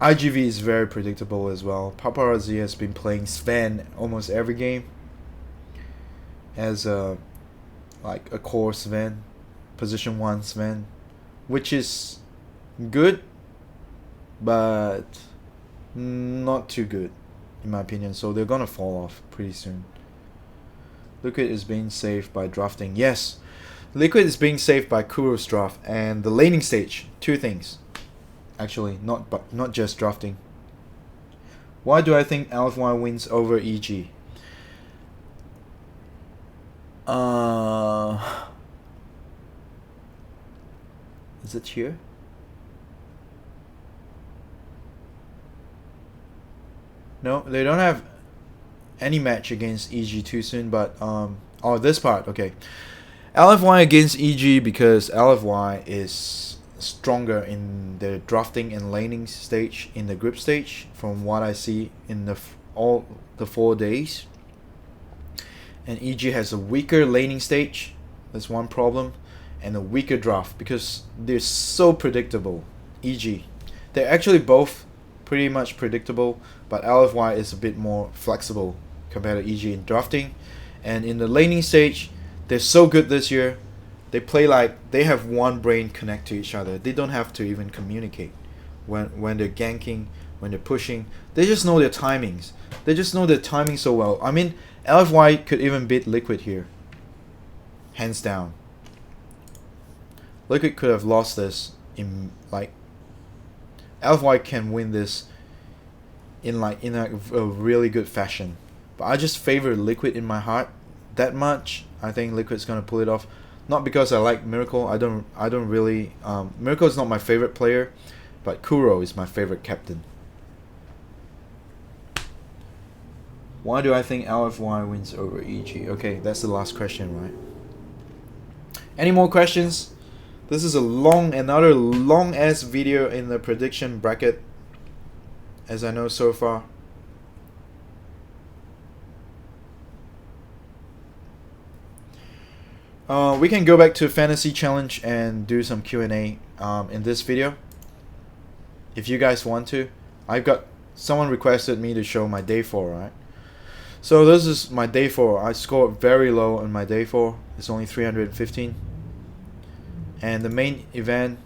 IGV is very predictable as well. Paparazzi has been playing Sven almost every game as a core Sven, position 1 Sven, which is good, but not too good in my opinion. So they're gonna fall off pretty soon. Liquid is being saved by drafting. Yes, Liquid is being saved by Kuro's draft and the laning stage. Two things, actually, not just drafting. Why do I think LFY wins over EG? Is it here? No, they don't have any match against EG too soon, but oh, this part, okay. LFY against EG because LFY is stronger in the drafting and laning stage in the group stage from what I see in all the 4 days. And EG has a weaker laning stage. That's one problem. And a weaker draft because they're so predictable. EG. They're actually both pretty much predictable, but LFY is a bit more flexible compared to EG in drafting. And in the laning stage, they're so good this year. They play like they have one brain connect to each other. They don't have to even communicate when they're ganking, when they're pushing. They just know their timings. They just know their timing so well. I mean, LFY could even beat Liquid here, hands down. Liquid could have lost this in like LFY can win this in a really good fashion. But I just favor Liquid in my heart that much. I think Liquid's gonna pull it off. Not because I like Miracle. I don't really. Miracle is not my favorite player, but Kuro is my favorite captain. Why do I think LFY wins over EG? Okay, that's the last question, right? Any more questions? This is another long ass video in the prediction bracket, as I know so far. We can go back to Fantasy Challenge and do some Q&A in this video, if you guys want to. Someone requested me to show my day 4, right? So this is my day 4. I scored very low on my day 4. It's only 315. And the main event,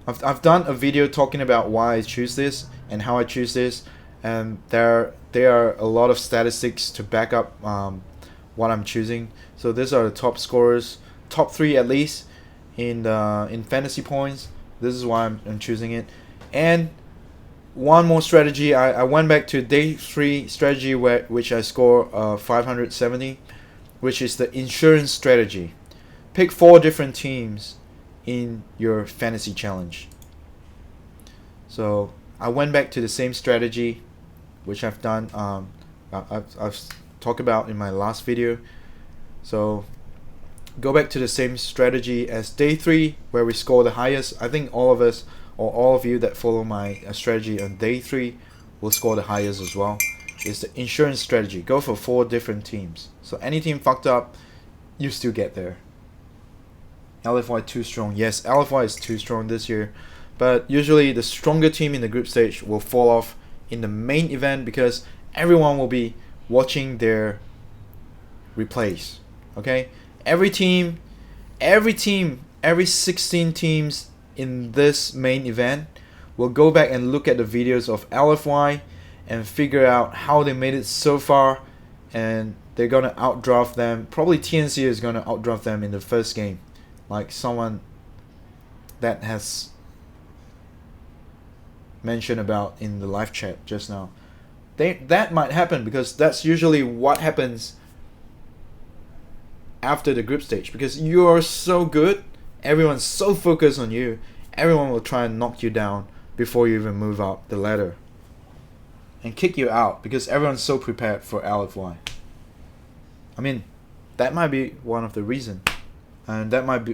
I've done a video talking about why I choose this and how I choose this, and there are a lot of statistics to back up what I'm choosing. So these are the top scorers, top 3 at least in fantasy points. This is why I'm choosing it. And one more strategy, I went back to day 3 strategy which I score 570, which is the insurance strategy. Pick 4 different teams in your fantasy challenge. So I went back to the same strategy which I've done. I've talked about in my last video. So go back to the same strategy as day 3 where we score the highest. I think all of us, or all of you that follow my strategy on day 3 will score the highest as well. It's the insurance strategy. Go for 4 different teams. So any team fucked up, you still get there. LFY too strong. Yes, LFY is too strong this year. But usually the stronger team in the group stage will fall off in the main event because everyone will be watching their replays. Okay? Every 16 teams in this main event will go back and look at the videos of LFY and figure out how they made it so far, and they're gonna outdraft them. Probably TNC is gonna outdraft them in the first game, like someone that has mentioned about in the live chat just now. That might happen because that's usually what happens after the group stage, because you are so good, everyone's so focused on you, everyone will try and knock you down before you even move up the ladder and kick you out because everyone's so prepared for LFY. I mean, that might be one of the reasons, and that might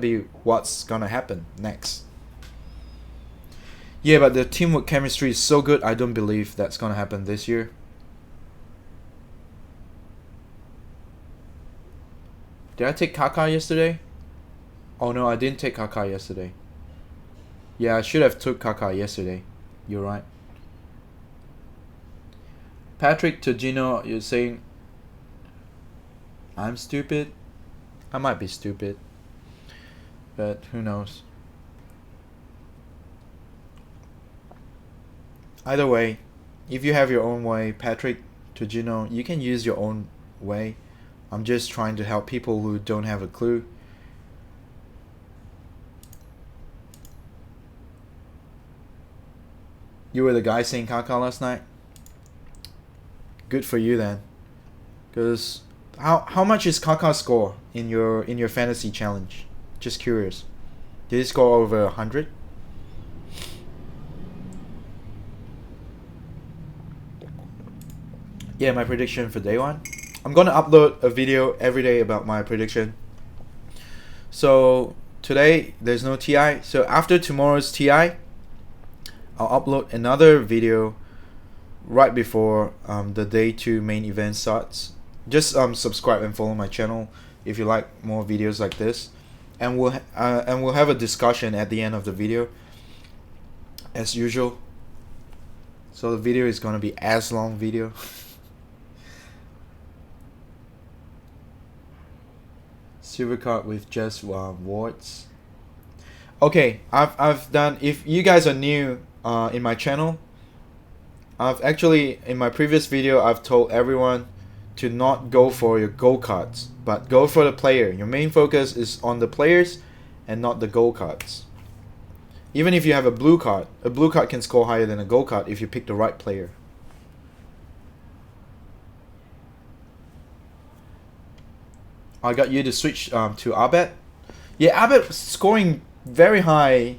be what's gonna happen next. Yeah, but the teamwork chemistry is so good, I don't believe that's gonna happen this year. Did I take Kaka yesterday? Oh no, I didn't take Kaka yesterday. Yeah, I should have took Kaka yesterday. You're right. Patrick Togino, you're saying I'm stupid? I might be stupid, but who knows? Either way, if you have your own way, Patrick Togino, you can use your own way. I'm just trying to help people who don't have a clue. You were the guy saying Kaka last night? Good for you then. Because how much is Kaka's score in your fantasy challenge? Just curious. Did he score over 100? Yeah, my prediction for day one. I'm gonna upload a video every day about my prediction. So today there's no TI. So after tomorrow's TI, I'll upload another video right before the day 2 main event starts. Just subscribe and follow my channel if you like more videos like this, and we'll have a discussion at the end of the video as usual. So the video is gonna be as long video. Silver card with just wards. Okay, I've done. If you guys are new in my channel, I've actually in my previous video I've told everyone to not go for your gold cards, but go for the player. Your main focus is on the players and not the gold cards. Even if you have a blue card can score higher than a gold card if you pick the right player. I got you to switch to Abed. Yeah, Abed scoring very high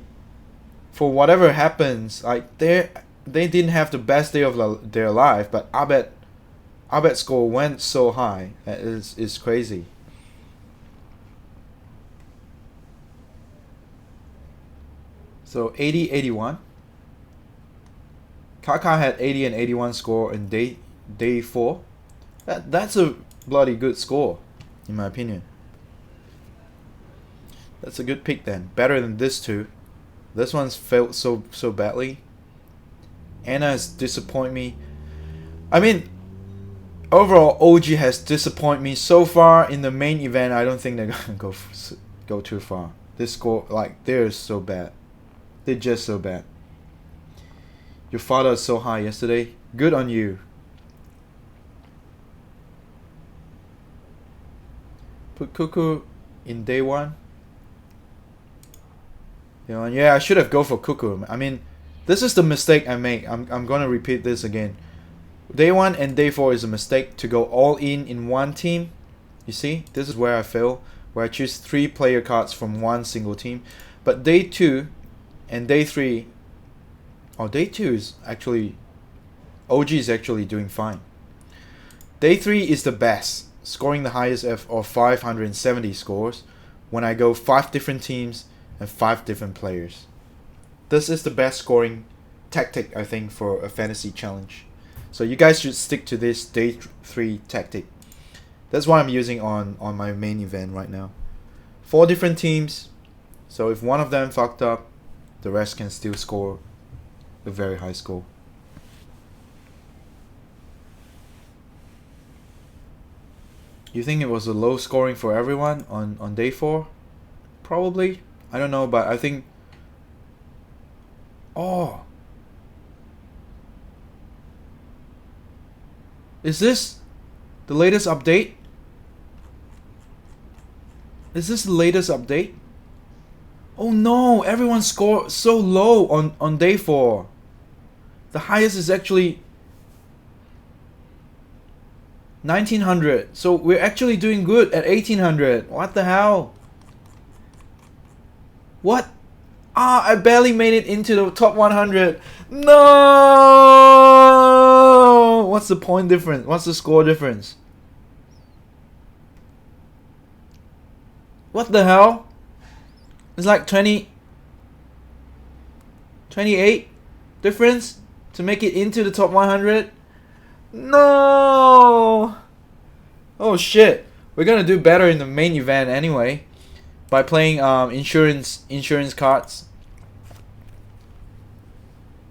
for whatever happens. Like they didn't have the best day of their life, but Abed's score went so high. It's crazy. So 80, 81. Kaka had 80 and 81 score in day 4. That's a bloody good score, in my opinion. That's a good pick then. Better than this two. This one's failed so badly. Anna has disappointed me. I mean, overall, OG has disappointed me so far in the main event. I don't think they're gonna go too far. This score, like, they're so bad. They're just so bad. Your father is so high yesterday. Good on you. Put Cuckoo in day 1. Yeah, I should have go for Cuckoo. I mean, this is the mistake I make. I'm gonna repeat this again. Day 1 and day 4 is a mistake to go all in one team. You see, this is where I fail, where I choose 3 player cards from one single team. But day 2 and day 3, day 2 is actually, OG is actually doing fine. Day 3 is the best, scoring the highest of 570 scores when I go 5 different teams and 5 different players. This is the best scoring tactic, I think, for a fantasy challenge. So you guys should stick to this day 3 tactic. That's what I'm using on my main event right now. 4 different teams, so if one of them fucked up, the rest can still score a very high score. You think it was a low scoring for everyone on day 4? Probably. I don't know, but I think... Oh. Is this the latest update? Is this the latest update? Oh no, everyone scored so low on day 4. The highest is actually 1900. So we're actually doing good at 1800. What the hell? What? Ah, I barely made it into the top 100. No! What's the point difference? What's the score difference? What the hell? It's like 28 difference to make it into the top 100. No! Oh shit. We're gonna do better in the main event anyway by playing insurance cards.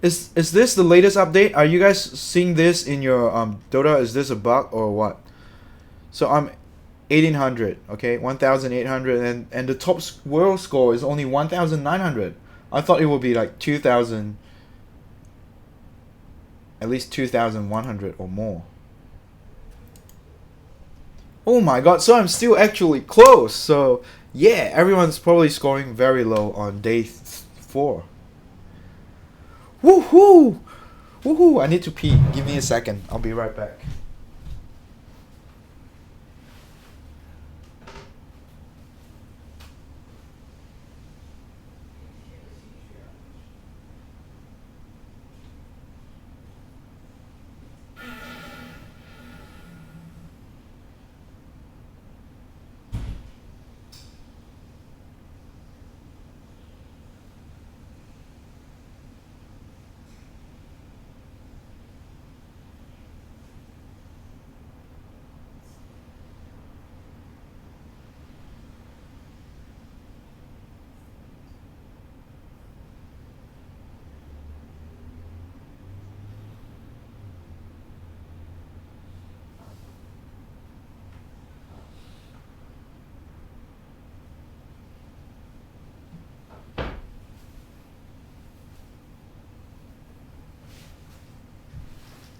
Is this the latest update? Are you guys seeing this in your Dota? Is this a bug or what? So I'm 1800, okay, 1800, and the top world score is only 1900. I thought it would be like 2000, at least 2100 or more. Oh my god, so I'm still actually close. So yeah, everyone's probably scoring very low on day 4. Woohoo! Woohoo! I need to pee. Give me a second. I'll be right back.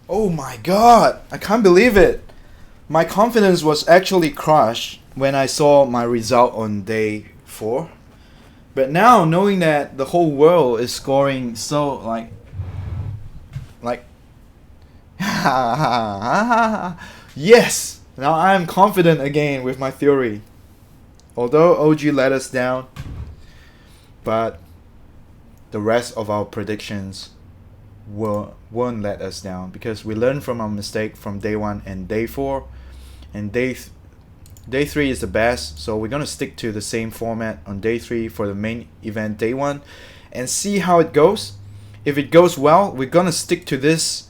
Oh my god, I can't believe it. My confidence was actually crushed when I saw my result on day 4. But now knowing that the whole world is scoring so like yes, now I am confident again with my theory. Although OG let us down, but the rest of our predictions won't let us down because we learned from our mistake from day 1 and day 4, and day 3 is the best. So we're gonna stick to the same format on day 3 for the main event day 1 and see how it goes. If it goes well, we're gonna stick to this.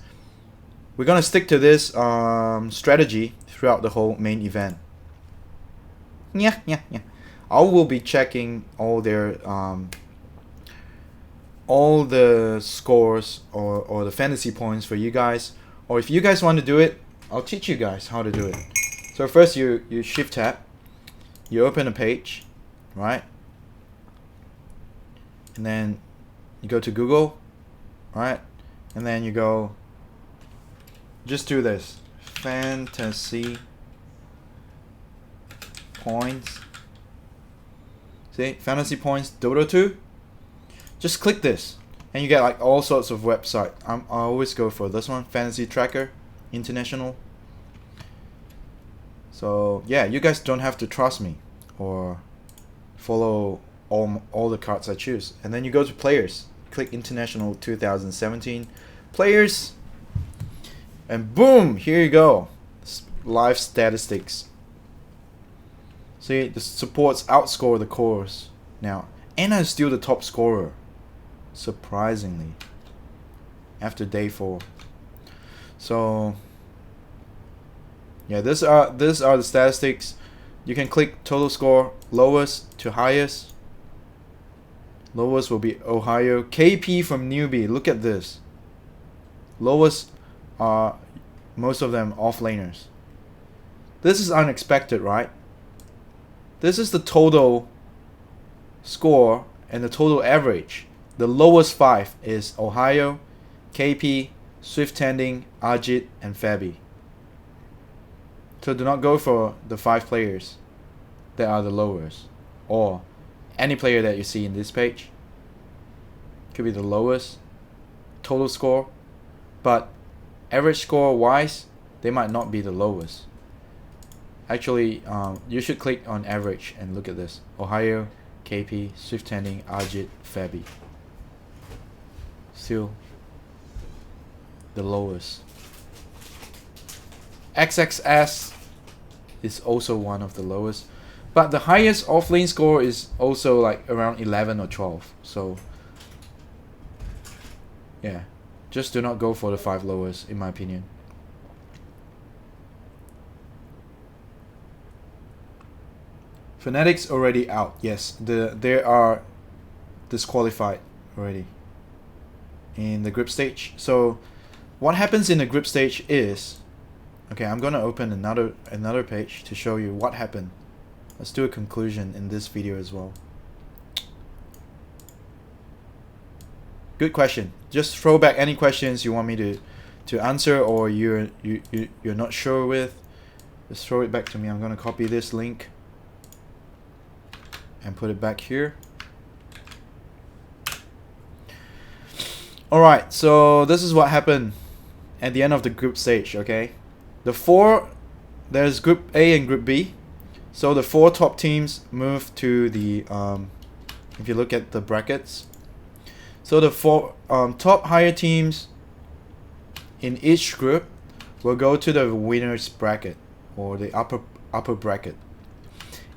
We're gonna stick to this strategy throughout the whole main event. Yeah. I will be checking all their all the scores or the fantasy points for you guys, or if you guys want to do it, I'll teach you guys how to do it. So first you shift tab, you open a page, right, and then you go to Google, right, and then you go, just do this, fantasy points, see, fantasy points Dota 2. Just click this and you get like all sorts of websites. I always go for this one, Fantasy Tracker International. So yeah, you guys don't have to trust me or follow all the cards I choose. And then you go to players, click International 2017 players, and boom, here you go, live statistics. See, the supports outscore the cores now, and I'm still the top scorer, surprisingly, after day 4. So yeah, these are the statistics. You can click total score, lowest to highest. Lowest will be Ohio. KP from newbie, look at this. Lowest are most of them offlaners. This is unexpected, right? This is the total score and the total average, the lowest 5 is Ohio, KP, Swift Tending, Ajit, and Fabi. So do not go for the 5 players that are the lowest, or any player that you see in this page. Could be the lowest total score, but average score wise, they might not be the lowest. Actually, you should click on average and look at this. Ohio, KP, Swift Tending, Ajit, Fabi. Still the lowest. XXS is also one of the lowest, but the highest offlane score is also like around 11 or 12. So yeah, just do not go for the 5 lowest, in my opinion. Fanatics already out. Yes, they are disqualified already in the group stage. So what happens in the group stage is, okay, I'm gonna open another page to show you what happened. Let's do a conclusion in this video as well. Good question. Just throw back any questions you want me to answer, or you're not sure with. Just throw it back to me. I'm gonna copy this link and put it back here. Alright, so this is what happened at the end of the group stage, okay? There's group A and group B. So the 4 top teams move to the, if you look at the brackets, so the 4 top higher teams in each group will go to the winner's bracket, or the upper bracket,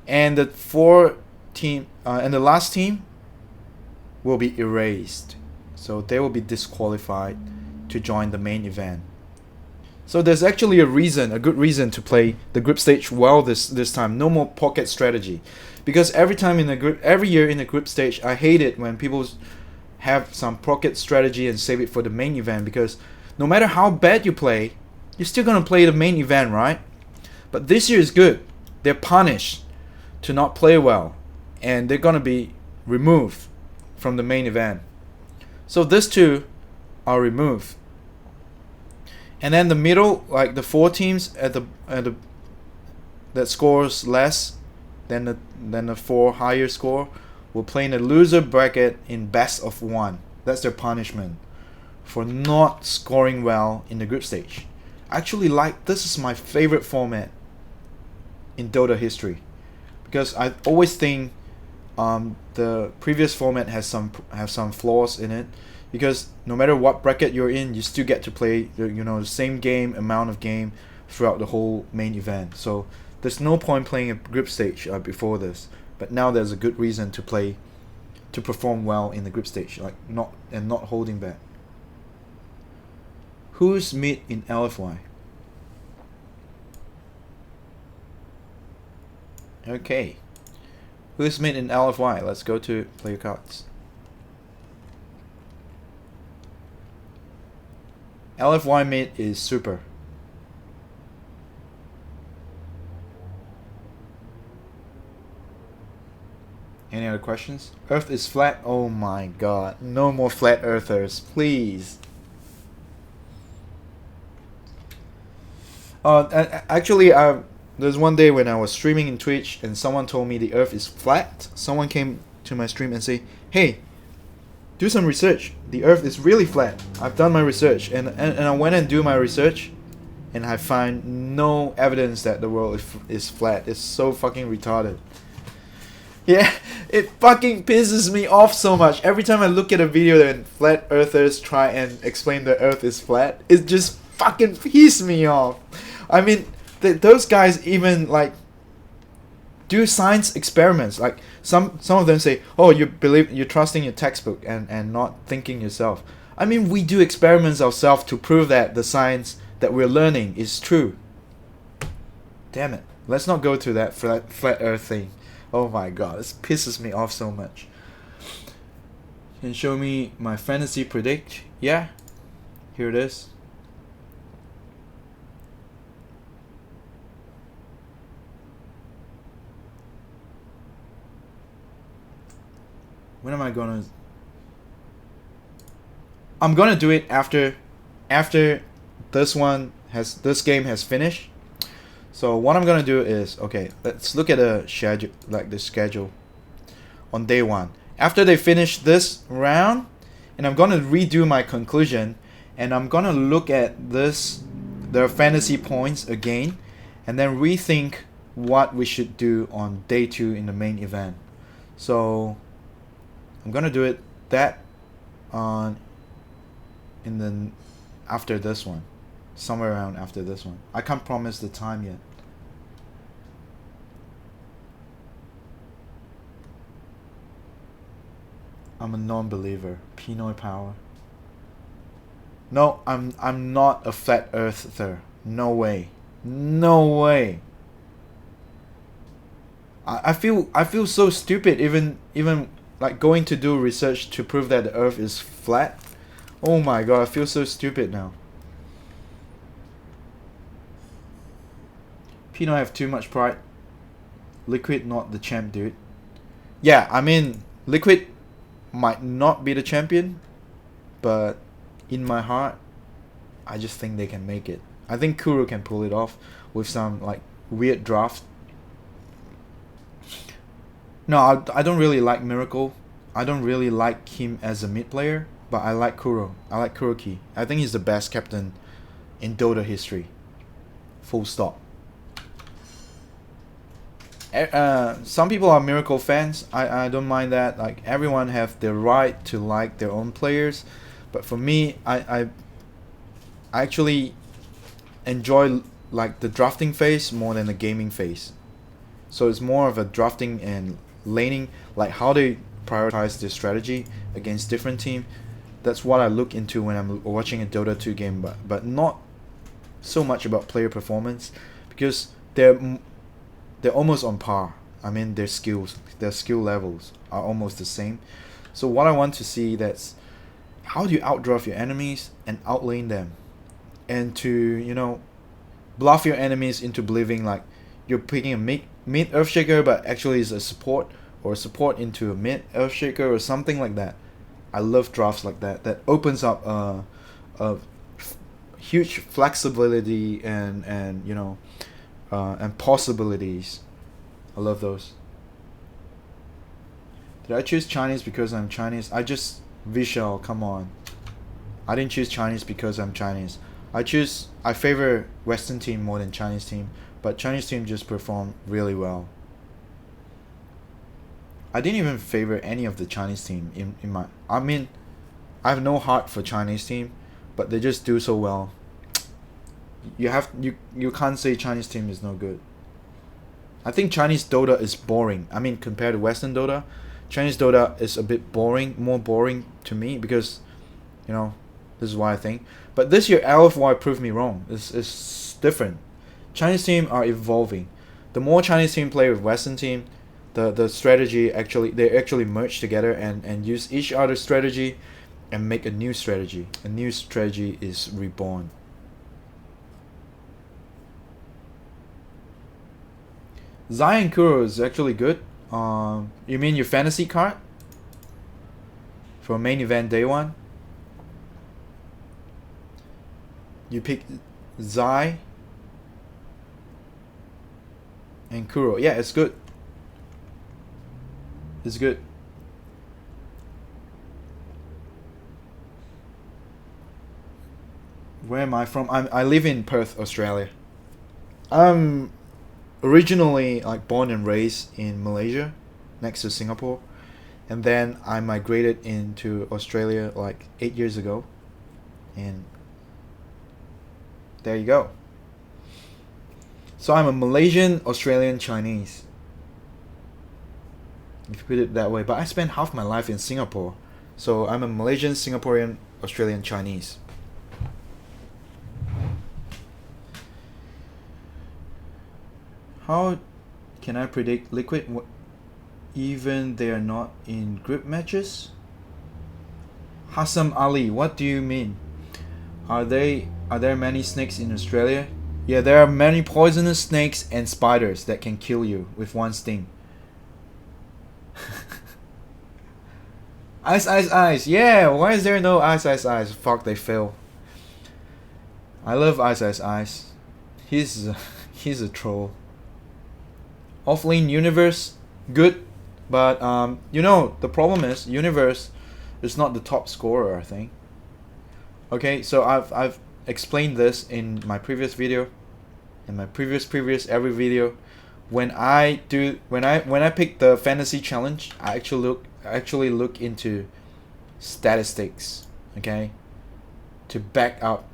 and the 4 team and the last team will be erased, so they will be disqualified to join the main event. So there's actually a good reason to play the group stage well this time. No more pocket strategy, because every year in the group stage, I hate it when people have some pocket strategy and save it for the main event, because no matter how bad you play, you're still gonna play the main event, right? But this year is good. They're punished to not play well, and they're gonna be removed from the main event. So these 2 are removed, and then the middle, like the 4 teams that scores less than the 4 higher score, will play in a loser bracket in best of 1. That's their punishment for not scoring well in the group stage. Actually, this is my favorite format in Dota history, because I always think the previous format has some flaws in it, because no matter what bracket you're in, you still get to play the same amount of game throughout the whole main event. So there's no point playing a group stage before this, but now there's a good reason to perform well in the group stage, not holding back. Who's mid in LFY? Okay, who's mid in LFY? Let's go to player cards. LFY mid is super. Any other questions? Earth is flat. Oh my god, no more flat earthers, please. Actually, there's one day when I was streaming in Twitch and someone told me the earth is flat. Someone came to my stream and say, hey, do some research. The earth is really flat. I've done my research, and I went and do my research, and I find no evidence that the world is flat. It's so fucking retarded. Yeah, it fucking pisses me off so much. Every time I look at a video that flat earthers try and explain the earth is flat, it just fucking pisses me off. I mean, those guys even do science experiments. Like some of them say, oh, you're trusting your textbook and not thinking yourself. I mean, we do experiments ourselves to prove that the science that we're learning is true. Damn it. Let's not go to that flat earth thing. Oh my god, this pisses me off so much. Can you show me my fantasy predict? Yeah, here it is. When am I gonna... I'm gonna do it after this game has finished. So what I'm gonna do is, okay, let's look at the schedule on day 1. After they finish this round, and I'm gonna redo my conclusion, and I'm gonna look at their fantasy points again, and then rethink what we should do on day 2 in the main event. So I'm gonna do it after this one, somewhere around after this one. I can't promise the time yet. I'm a non-believer. Pinoy power. No, I'm not a flat earther. No way. No way. I feel so stupid even like going to do research to prove that the earth is flat. Oh my god, I feel so stupid now. Pinoy have too much pride. Liquid not the champ, dude. Yeah, I mean, Liquid might not be the champion, but in my heart, I just think they can make it. I think Kuro can pull it off with some like weird draft. No, I don't really like Miracle. I don't really like him as a mid player, but I like Kuro. I like Kuroki. I think he's the best captain in Dota history. Full stop. Some people are Miracle fans. I don't mind that. Like, everyone have the right to like their own players, but for me, I actually enjoy like the drafting phase more than the gaming phase. So it's more of a drafting and laning, like how they prioritize their strategy against different team. That's what I look into when I'm watching a Dota 2 game, but not so much about player performance, because they're almost on par. I mean, their skill levels are almost the same. So what I want to see, that's how do you outdraft your enemies and outlane them, and to, you know, bluff your enemies into believing like you're picking a mid Earthshaker, but actually is a support, or a support into a mid Earthshaker or something like that. I love drafts like that. That opens up a huge flexibility and you know, and possibilities. I love those. Did I choose Chinese because I'm Chinese? Vishal, come on. I didn't choose Chinese because I'm Chinese. I favor Western team more than Chinese team, but Chinese team just performed really well. I didn't even favor any of the Chinese team in my... I mean, I have no heart for Chinese team, but they just do so well. You can't say Chinese team is no good. I think Chinese Dota is boring. I mean, compared to Western Dota, Chinese Dota is a bit boring, more boring to me, because, you know, this is what I think. But this year, LFY proved me wrong. It's different. Chinese team are evolving. The more Chinese team play with Western team, the strategy they actually merge together and use each other's strategy and make a new strategy. A new strategy is reborn. Zion Kuro is actually good. You mean your fantasy card for main event day 1? You pick Zai and Kuro. Yeah, it's good. It's good. Where am I from? I live in Perth, Australia. I'm originally like born and raised in Malaysia, next to Singapore, and then I migrated into Australia like 8 years ago, and there you go. So I'm a Malaysian, Australian, Chinese, if you put it that way. But I spent half my life in Singapore, so I'm a Malaysian, Singaporean, Australian, Chinese. How can I predict Liquid even they are not in group matches? Hassam Ali, what do you mean? Are there many snakes in Australia? Yeah, there are many poisonous snakes and spiders that can kill you with one sting. Ice, ice, ice. Yeah, why is there no ice, ice, ice? Fuck, they fail. I love ice, ice, ice. He's he's a troll. Offlane Universe, good, but you know the problem is Universe is not the top scorer, I think. Okay, so I've explained this in my previous video, in my previous every video. When I pick the fantasy challenge, I actually look into statistics, okay, to back up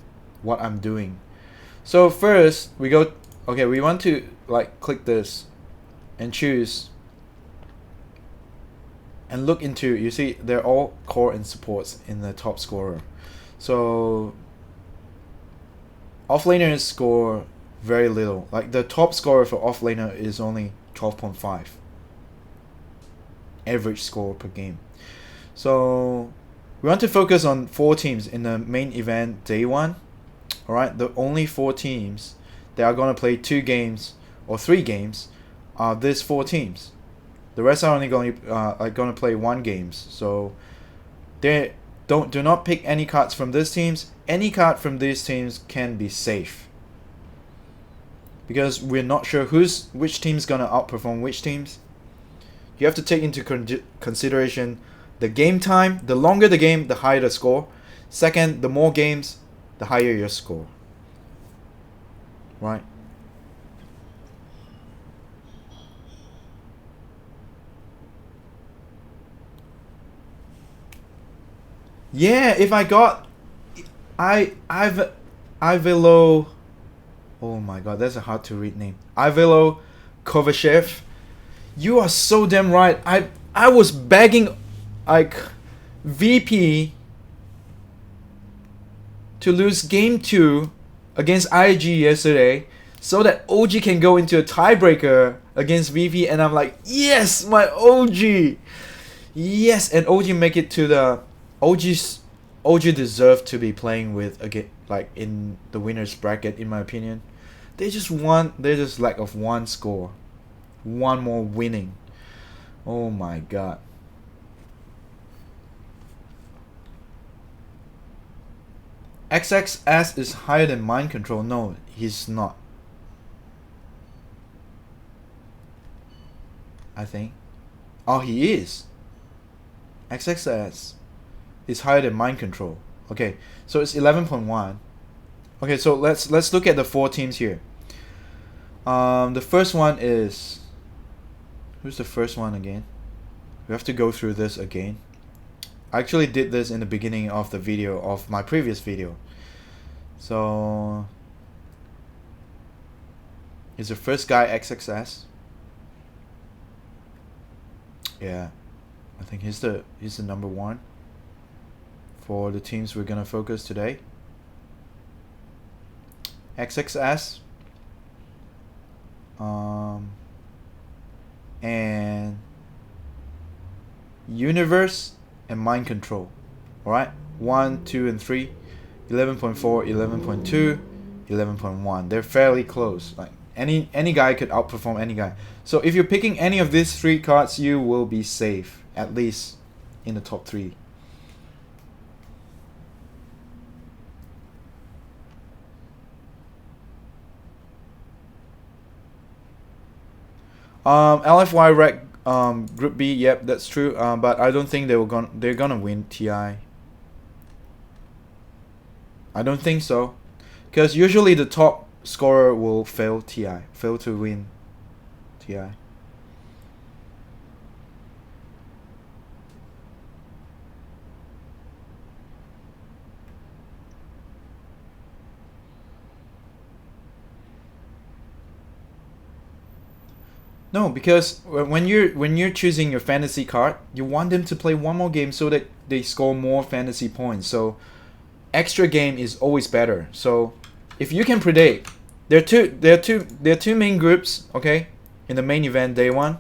what I'm doing. So first we go, okay, we want to like click this and choose and look into, you see they're all core and supports in the top scorer. So offlaners score very little. Like the top scorer for offlaner is only 12.5 average score per game. So we want to focus on 4 teams in the main event day 1. Alright, the only 4 teams that are going to play 2 games or 3 games are these 4 teams. The rest are only going to play 1 games. So they do not pick any cards from these teams. Any card from these teams can be safe, because we're not sure which team's gonna outperform which teams. You have to take into consideration the game time. The longer the game, the higher the score. Second, the more games, the higher your score. Right? Yeah, if I got Ivilo, oh my god, that's a hard to read name. Ivilo Kovachev. You are so damn right. I was begging like VP to lose game 2 against IG yesterday so that OG can go into a tiebreaker against VP, and I'm like, yes, my OG. Yes, and OG make it to the OG deserve to be playing with again, like in the winners bracket, in my opinion. They just lack of 1 score, 1 more winning. Oh my god. XXS is higher than Mind Control. No, he's not. I think. Oh, he is. XXS is higher than Mind Control. Okay, so it's 11.1. Okay, so let's look at the 4 teams here. The first one is, who's the first one again? We have to go through this again. I actually did this in the beginning of the video of my previous video. So is the first guy XXS? Yeah, I think he's the number 1 for the teams we're gonna focus today. XXS, and Universe and Mind Control. Alright, 1, 2, and 3, 11.4, 11.2, 11.1. They're fairly close. Like any guy could outperform any guy. So if you're picking any of these 3 cards, you will be safe, at least in the top 3. LFY Rec Group B, yep, that's true. But I don't think they're gonna win TI. I don't think so, because usually the top scorer will fail to win TI. No, because when you're choosing your fantasy card, you want them to play 1 more game so that they score more fantasy points. So extra game is always better. So if you can predict, there are two main groups, okay, in the main event day 1.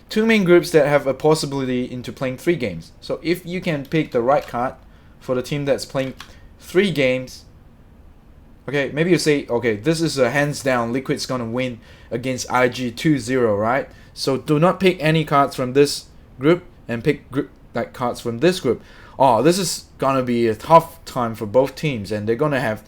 2 main groups that have a possibility into playing 3 games. So if you can pick the right card for the team that's playing 3 games, okay, maybe you say, okay, this is a hands down, Liquid's gonna win against IG 2-0, right? So do not pick any cards from this group and pick like cards from this group. Oh, this is gonna be a tough time for both teams, and they're gonna have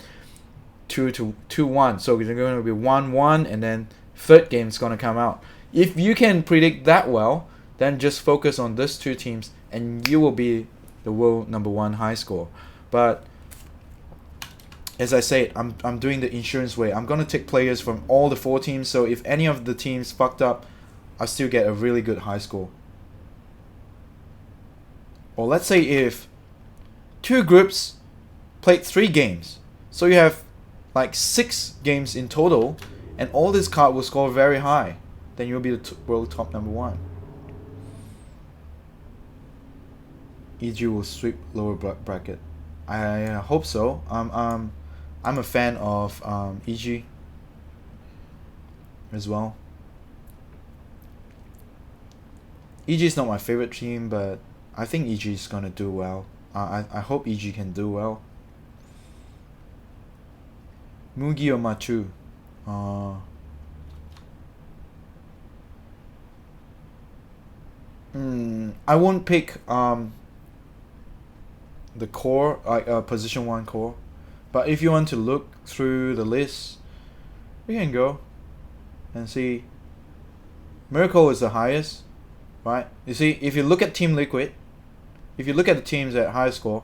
2-1. So they're gonna be 1-1, and then third game's gonna come out. If you can predict that well, then just focus on these two teams, and you will be the world #1 high score. But as I said, I'm doing the insurance way. I'm gonna take players from all the 4 teams. So if any of the teams fucked up, I still get a really good high score. Or let's say if 2 groups played 3 games, so you have like 6 games in total, and all this card will score very high, then you'll be the world top #1. EG will sweep lower bracket. I hope so. I'm a fan of EG as well. EG is not my favorite team, but I think EG is gonna do well. I hope EG can do well. Mugi or Machu? I won't pick the core, like position 1 core. But if you want to look through the list, we can go and see. Miracle is the highest, right? You see, if you look at Team Liquid, if you look at the teams at high score,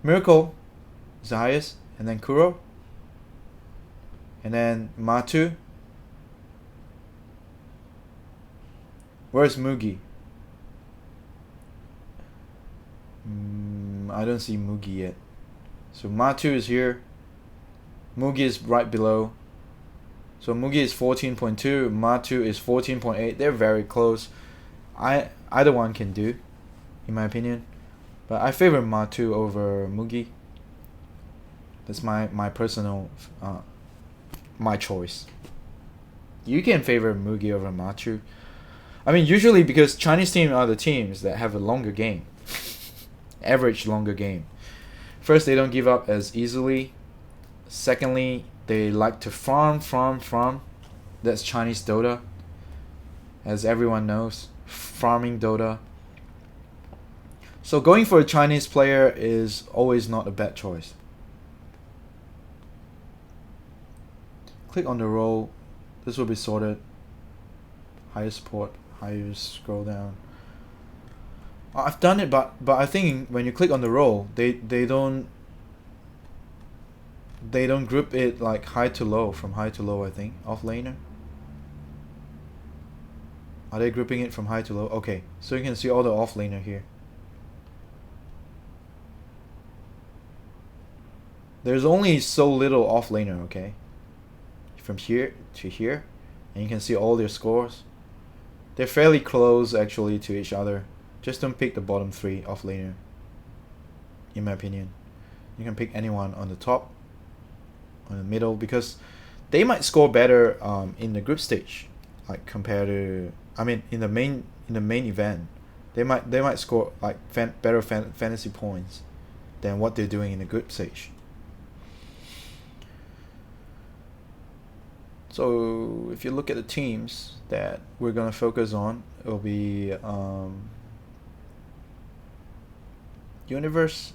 Miracle is the highest, and then Kuro, and then Matu. Where's Mugi? I don't see Mugi yet. So Matu is here. Mugi is right below. So Mugi is 14.2. Matu is 14.8. They're very close. Either one can do, in my opinion. But I favor Matu over Mugi. That's my personal my choice. You can favor Mugi over Matu. I mean, usually because Chinese teams are the teams that have a longer game. Average longer game. First, they don't give up as easily. Secondly, they like to farm. That's Chinese Dota. As everyone knows, farming Dota. So going for a Chinese player is always not a bad choice. Click on the role. This will be sorted. Higher support, higher scroll down. I've done it, but I think when you click on the role, they don't group it like high to low, from high to low. I think offlaner. Are they grouping it from high to low? Okay, so you can see all the offlaner here. There's only so little offlaner, okay? From here to here, and you can see all their scores. They're fairly close actually to each other. Just don't pick the bottom 3 offlaner, in my opinion. You can pick anyone on the top, on the middle, because they might score better in the group stage, like compared to, I mean, in the main event, they might score like better fantasy points than what they're doing in the group stage. So if you look at the teams that we're gonna focus on, it'll be Universe,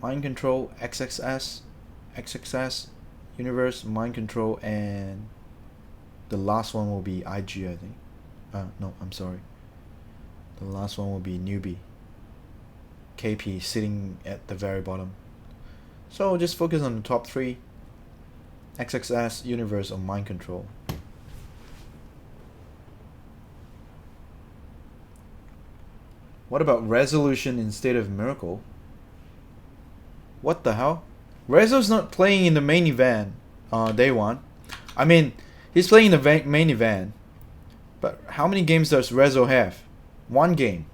Mind Control, XXS, Universe, Mind Control, and the last one will be IG, I think. No, I'm sorry. The last one will be Newbie. KP sitting at the very bottom. So just focus on the top 3. XXS, Universe, or Mind Control. What about Resolution instead of Miracle? What the hell? Rezo's not playing in the main event day 1. I mean, he's playing in the main event. But how many games does Rezo have? 1 game.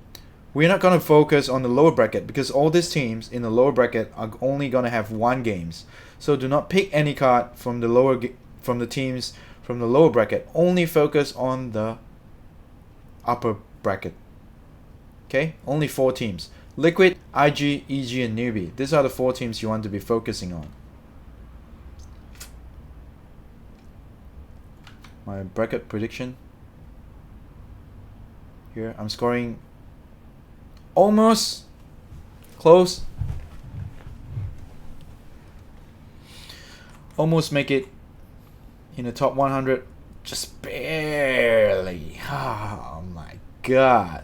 We're not going to focus on the lower bracket because all these teams in the lower bracket are only going to have 1 games. So do not pick any card from the teams from the lower bracket. Only focus on the upper bracket. Okay? Only 4 teams. Liquid, IG, EG, and Newbie. These are the 4 teams you want to be focusing on. My bracket prediction. here. I'm scoring almost close. Almost make it in the top 100. Just barely. Oh my god.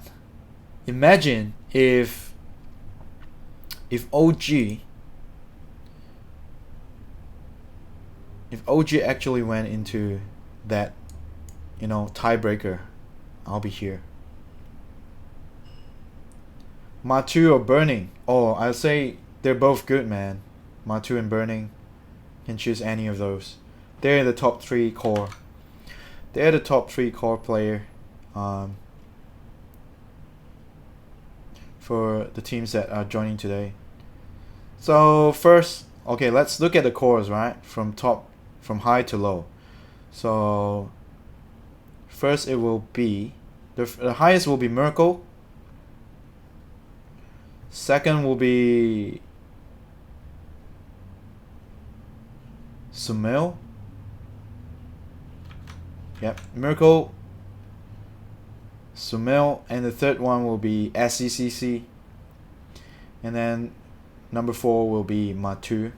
Imagine if OG actually went into that, you know, tiebreaker, I'll be here. Matu or Burning? Oh, I'll say they're both good, man. Matu and Burning. Can choose any of those. They're the top 3 core. They're the top 3 core player for the teams that are joining today. So first, okay, let's look at the cores, right? From high to low. So first it will be the highest will be Merkle. Second will be Sumil. Yep, Merkle, Sumil, and the third one will be SCCC. And then number 4 will be Matu.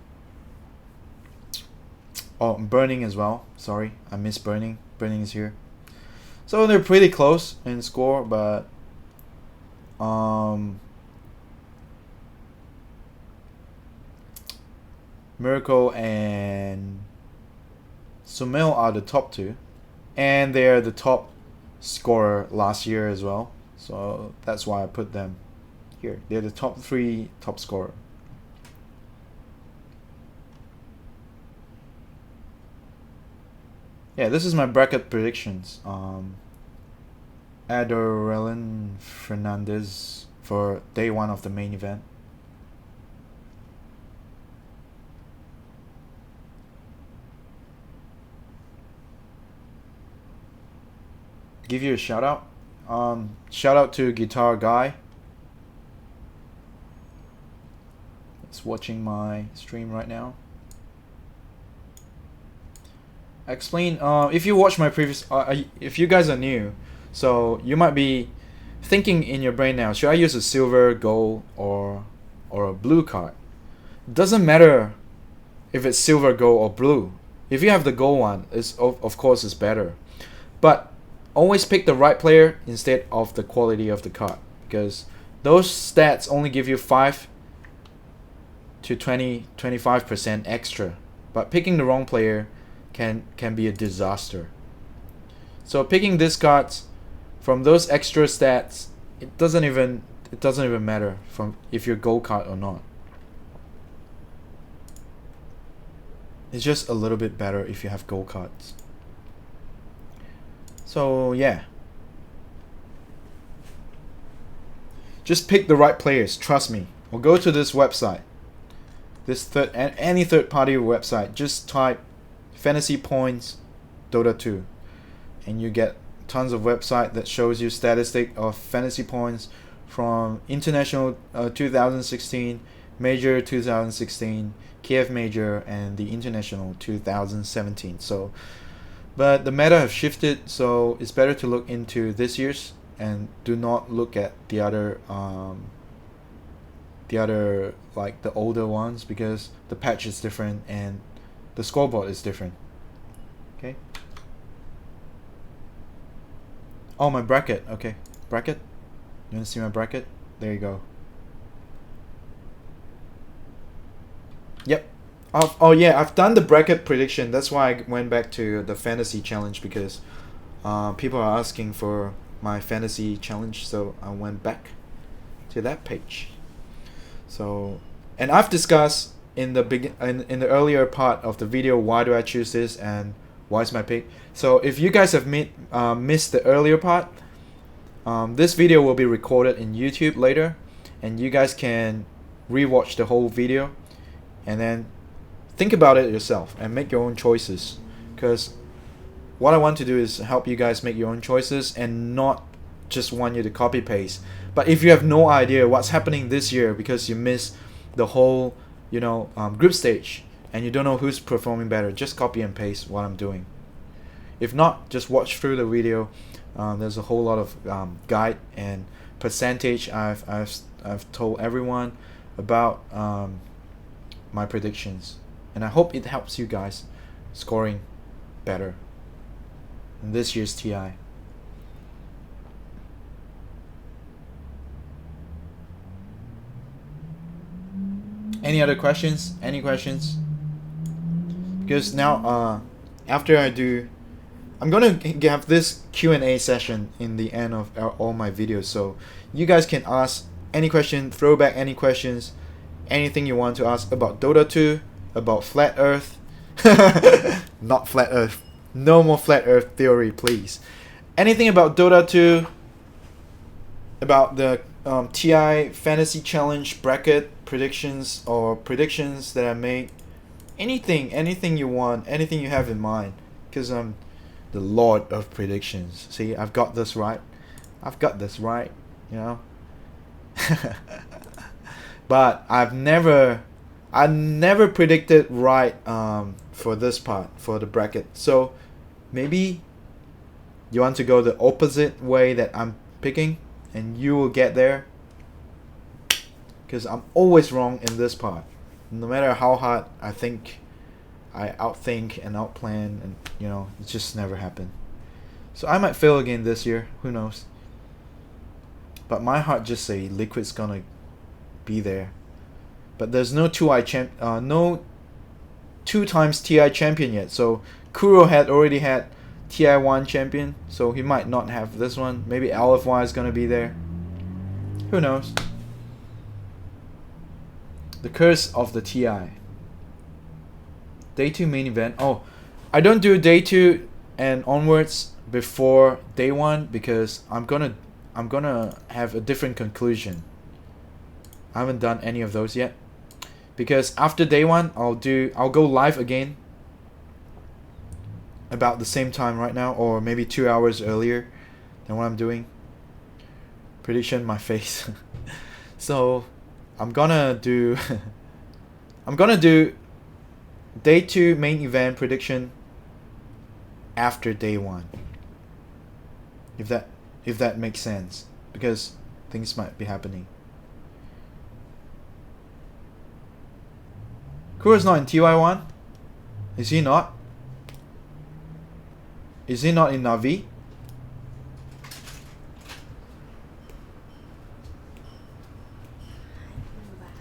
Oh, Burning as well. Sorry, I missed Burning. Burning is here. So they're pretty close in score, but Miracle and Sumil are the top 2, and they're the top scorer last year as well. So that's why I put them here. They're the top 3 top scorer. Yeah, this is my bracket predictions. Adorelin Fernandez for day 1 of the main event. Give you a shout out. Shout out to Guitar Guy. It's watching my stream right now. Explain. If you watch my previous, if you guys are new, so you might be thinking in your brain now, should I use a silver, gold, or a blue card? Doesn't matter if it's silver, gold, or blue. If you have the gold one, it's of course it's better, but always pick the right player instead of the quality of the card, because those stats only give you 5 to 25% extra, but picking the wrong player can be a disaster. So picking these cards from those extra stats, it doesn't even matter from if you're gold card or not. It's just a little bit better if you have gold cards. So yeah, just pick the right players, trust me. Or go to this website, any third-party website. Just type Fantasy Points Dota 2, and you get tons of website that shows you statistic of fantasy points from international 2016, major 2016, KF major, and the international 2017. So. But the meta have shifted, so it's better to look into this year's and do not look at the other like the older ones, because the patch is different and the scoreboard is different. Okay. Oh, my bracket. Okay, bracket. You want to see my bracket? There you go. Yep. Oh yeah, I've done the bracket prediction. That's why I went back to the fantasy challenge, because people are asking for my fantasy challenge, so I went back to that page. So, and I've discussed in the in the earlier part of the video why do I choose this and why is my pick. So if you guys have missed the earlier part, this video will be recorded in YouTube later, and you guys can rewatch the whole video and then think about it yourself and make your own choices, because what I want to do is help you guys make your own choices and not just want you to copy paste. But if you have no idea what's happening this year because you missed the whole group stage and you don't know who's performing better, just copy and paste what I'm doing. If not, just watch through the video, There's a whole lot of guide and percentage I've told everyone about my predictions, and I hope it helps you guys scoring better in this year's TI. Any other questions? Any questions? Because now, after I do, I'm gonna have this Q&A session in the end of all my videos, so you guys can ask any question, throw back any questions, anything you want to ask about Dota 2, about flat Earth, not flat Earth, no more flat Earth theory, please. Anything about Dota 2, about the TI Fantasy Challenge bracket predictions or predictions that I made, anything you want, anything you have in mind, because I'm the lord of predictions. See, I've got this right. I've got this right, you know. But I never predicted right for this part, for the bracket. So maybe you want to go the opposite way that I'm picking, and you will get there. Because I'm always wrong in this part. No matter how hard I think, I outthink and outplan, and you know, it just never happened. So I might fail again this year. Who knows? But my heart just say Liquid's gonna be there. But there's no no 2 times TI champion yet. So Kuro had already had TI1 champion, so he might not have this one. Maybe LFY is gonna be there. Who knows? The curse of the TI. Day 2 main event. Oh, I don't do day 2 and onwards before day 1 because I'm gonna have a different conclusion. I haven't done any of those yet. Because after day 1 I'll go live again about the same time right now, or maybe 2 hours earlier than what I'm doing. Prediction my face. So I'm gonna do day 2 main event prediction after day 1. If that makes sense, because things might be happening. Kuro's not in TY1? Is he not? Is he not in Navi?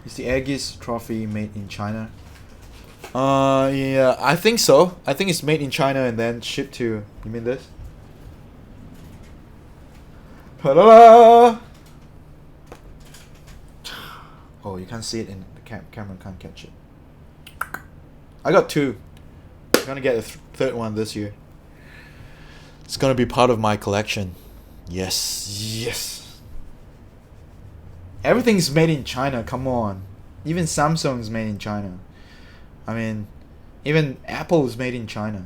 Is the Aegis trophy made in China? Yeah, I think so. I think it's made in China and then shipped to... You mean this? Ta-da! Oh, you can't see it in the camera, can't catch it. I got 2. I'm gonna get a third one this year. It's gonna be part of my collection. Yes. Everything's made in China, come on. Even Samsung's made in China. I mean, even Apple is made in China.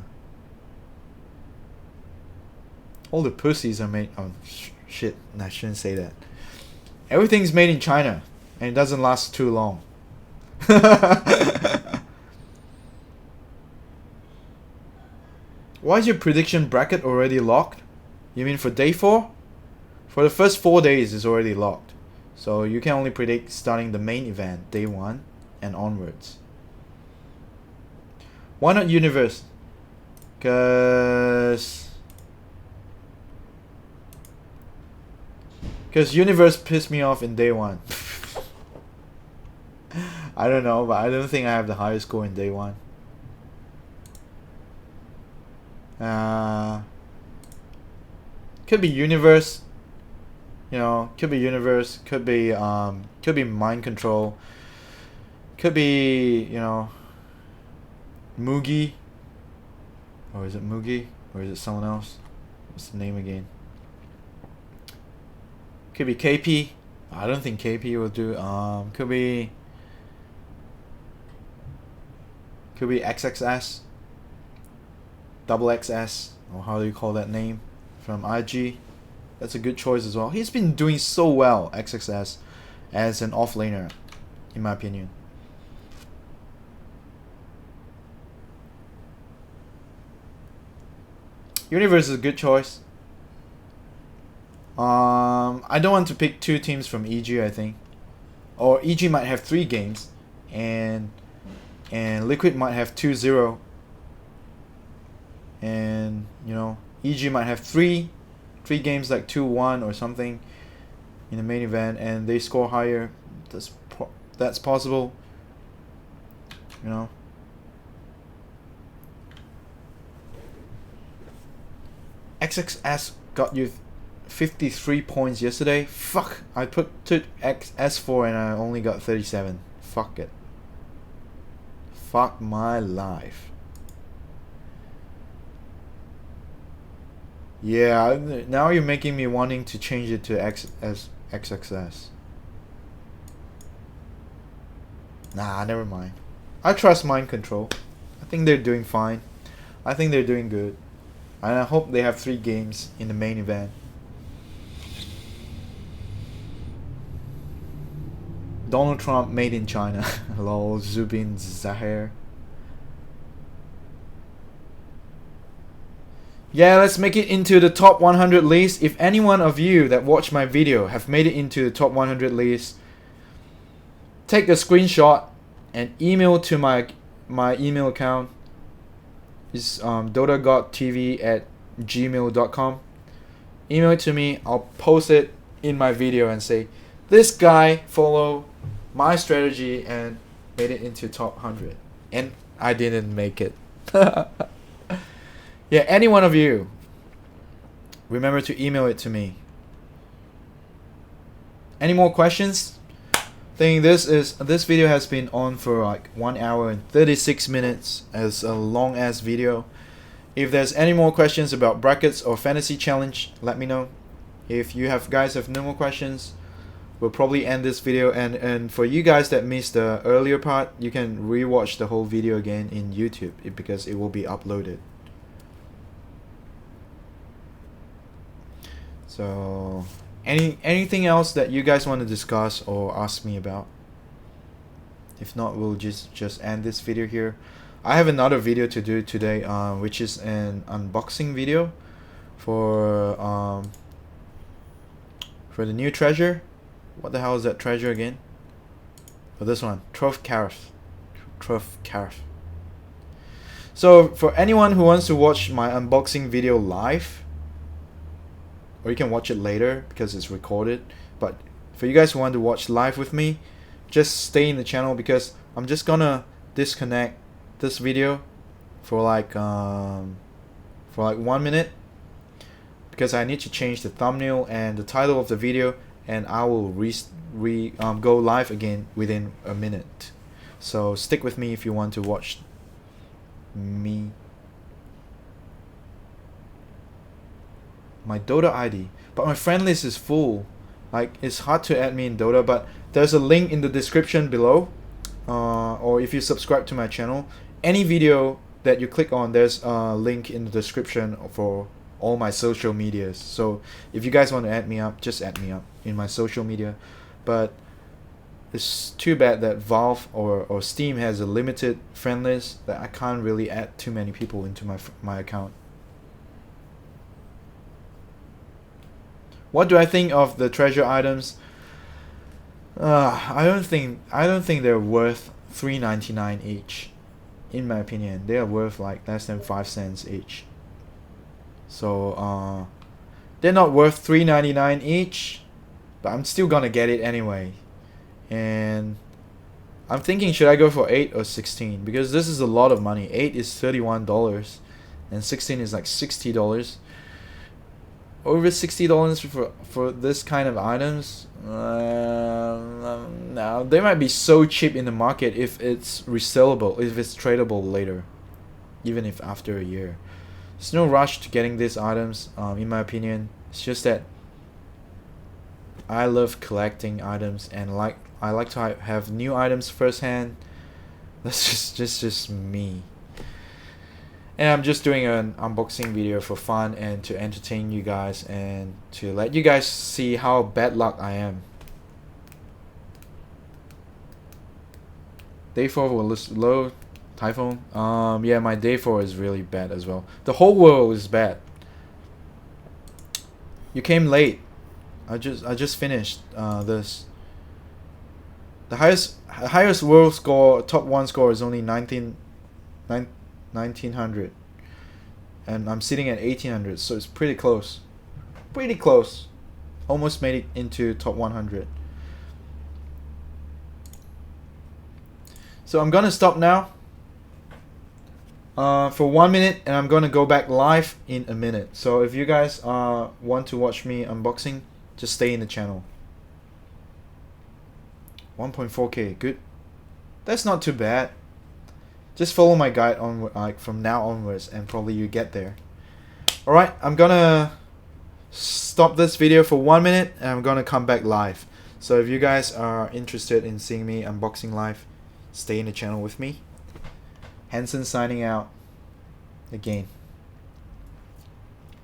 All the pussies are made... Oh, shit. I shouldn't say that. Everything's made in China. And it doesn't last too long. Why is your prediction bracket already locked? You mean for day 4? For the first 4 days it's already locked. So you can only predict starting the main event, day 1 and onwards. Why not Universe? Because Universe pissed me off in day 1. I don't know, but I don't think I have the highest score in day 1. Could be Universe. You know, could be Universe, could be Mind Control, could be, you know, Mugi. Or is it Mugi? Or is it someone else? What's the name again? Could be KP. I don't think KP will do. Could be XXS, double XS, or how do you call that name, from IG. That's a good choice as well. He's been doing so well, XXS, as an offlaner, in my opinion. Universe is a good choice. I don't want to pick 2 teams from EG, I think. Or EG might have 3 games, and Liquid might have 2-0. And you know, EG might have 3 games like 2-1 or something in the main event, and they score higher. That's possible. You know. XXS got you 53 points yesterday. Fuck, I took S4 and I only got 37. Fuck it. Fuck my life. Yeah, now you're making me wanting to change it to XXS. Nah, never mind. I trust Mind Control. I think they're doing fine. I think they're doing good. And I hope they have 3 games in the main event. Donald Trump made in China. Lol, Zubin Zahir. Yeah, let's make it into the top 100 list. If any one of you that watch my video have made it into the top 100 list, take a screenshot and email to my email account. It's DotaGodTV@gmail.com. Email it to me. I'll post it in my video and say, this guy follow my strategy and made it into top 100. And I didn't make it. Yeah, any one of you, remember to email it to me. Any more questions? I think this video has been on for like 1 hour and 36 minutes, as a long ass video. If there's any more questions about brackets or fantasy challenge, let me know. If you guys have no more questions, we'll probably end this video. And for you guys that missed the earlier part, you can rewatch the whole video again in YouTube because it will be uploaded. So anything else that you guys want to discuss or ask me about? If not, we'll just end this video here. I have another video to do today, which is an unboxing video for the new treasure. What the hell is that treasure again? For this one, Troph Carf. So for anyone who wants to watch my unboxing video live, or you can watch it later because it's recorded, but for you guys who want to watch live with me, just stay in the channel because I'm just gonna disconnect this video for like 1 minute because I need to change the thumbnail and the title of the video, and I will go live again within a minute. So stick with me if you want to watch me. My Dota ID, but my friend list is full. Like, it's hard to add me in Dota, but there's a link in the description below, or if you subscribe to my channel, any video that you click on, there's a link in the description for all my social medias. So if you guys want to add me up, just add me up in my social media. But it's too bad that Valve or Steam has a limited friend list that I can't really add too many people into my account. What do I think of the treasure items? I don't think they're worth $3.99 each. In my opinion, they are worth like less than 5 cents each. So they're not worth $3.99 each, but I'm still gonna get it anyway. And I'm thinking, should I go for 8 or 16? Because this is a lot of money. 8 is $31, and 16 is like $60. Over $60 for this kind of items? Now they might be so cheap in the market if it's resellable, if it's tradable later, even if after a year. There's no rush to getting these items, in my opinion. It's just that I love collecting items, and I like to have new items firsthand. That's just me. And I'm just doing an unboxing video for fun and to entertain you guys and to let you guys see how bad luck I am. Day 4 was low. Typhoon. Yeah, my day 4 is really bad as well. The whole world is bad. You came late. I just finished this. The highest world score, top 1 score is only 1900, and I'm sitting at 1800, so it's pretty close. Pretty close. Almost made it into top 100. So I'm gonna stop now for 1 minute, and I'm gonna go back live in a minute. So if you guys want to watch me unboxing, just stay in the channel. 1.4k, good. That's not too bad. Just follow my guide on from now onwards, and probably you get there. Alright, I'm gonna stop this video for 1 minute, and I'm gonna come back live. So if you guys are interested in seeing me unboxing live, stay in the channel with me. Hanson signing out again.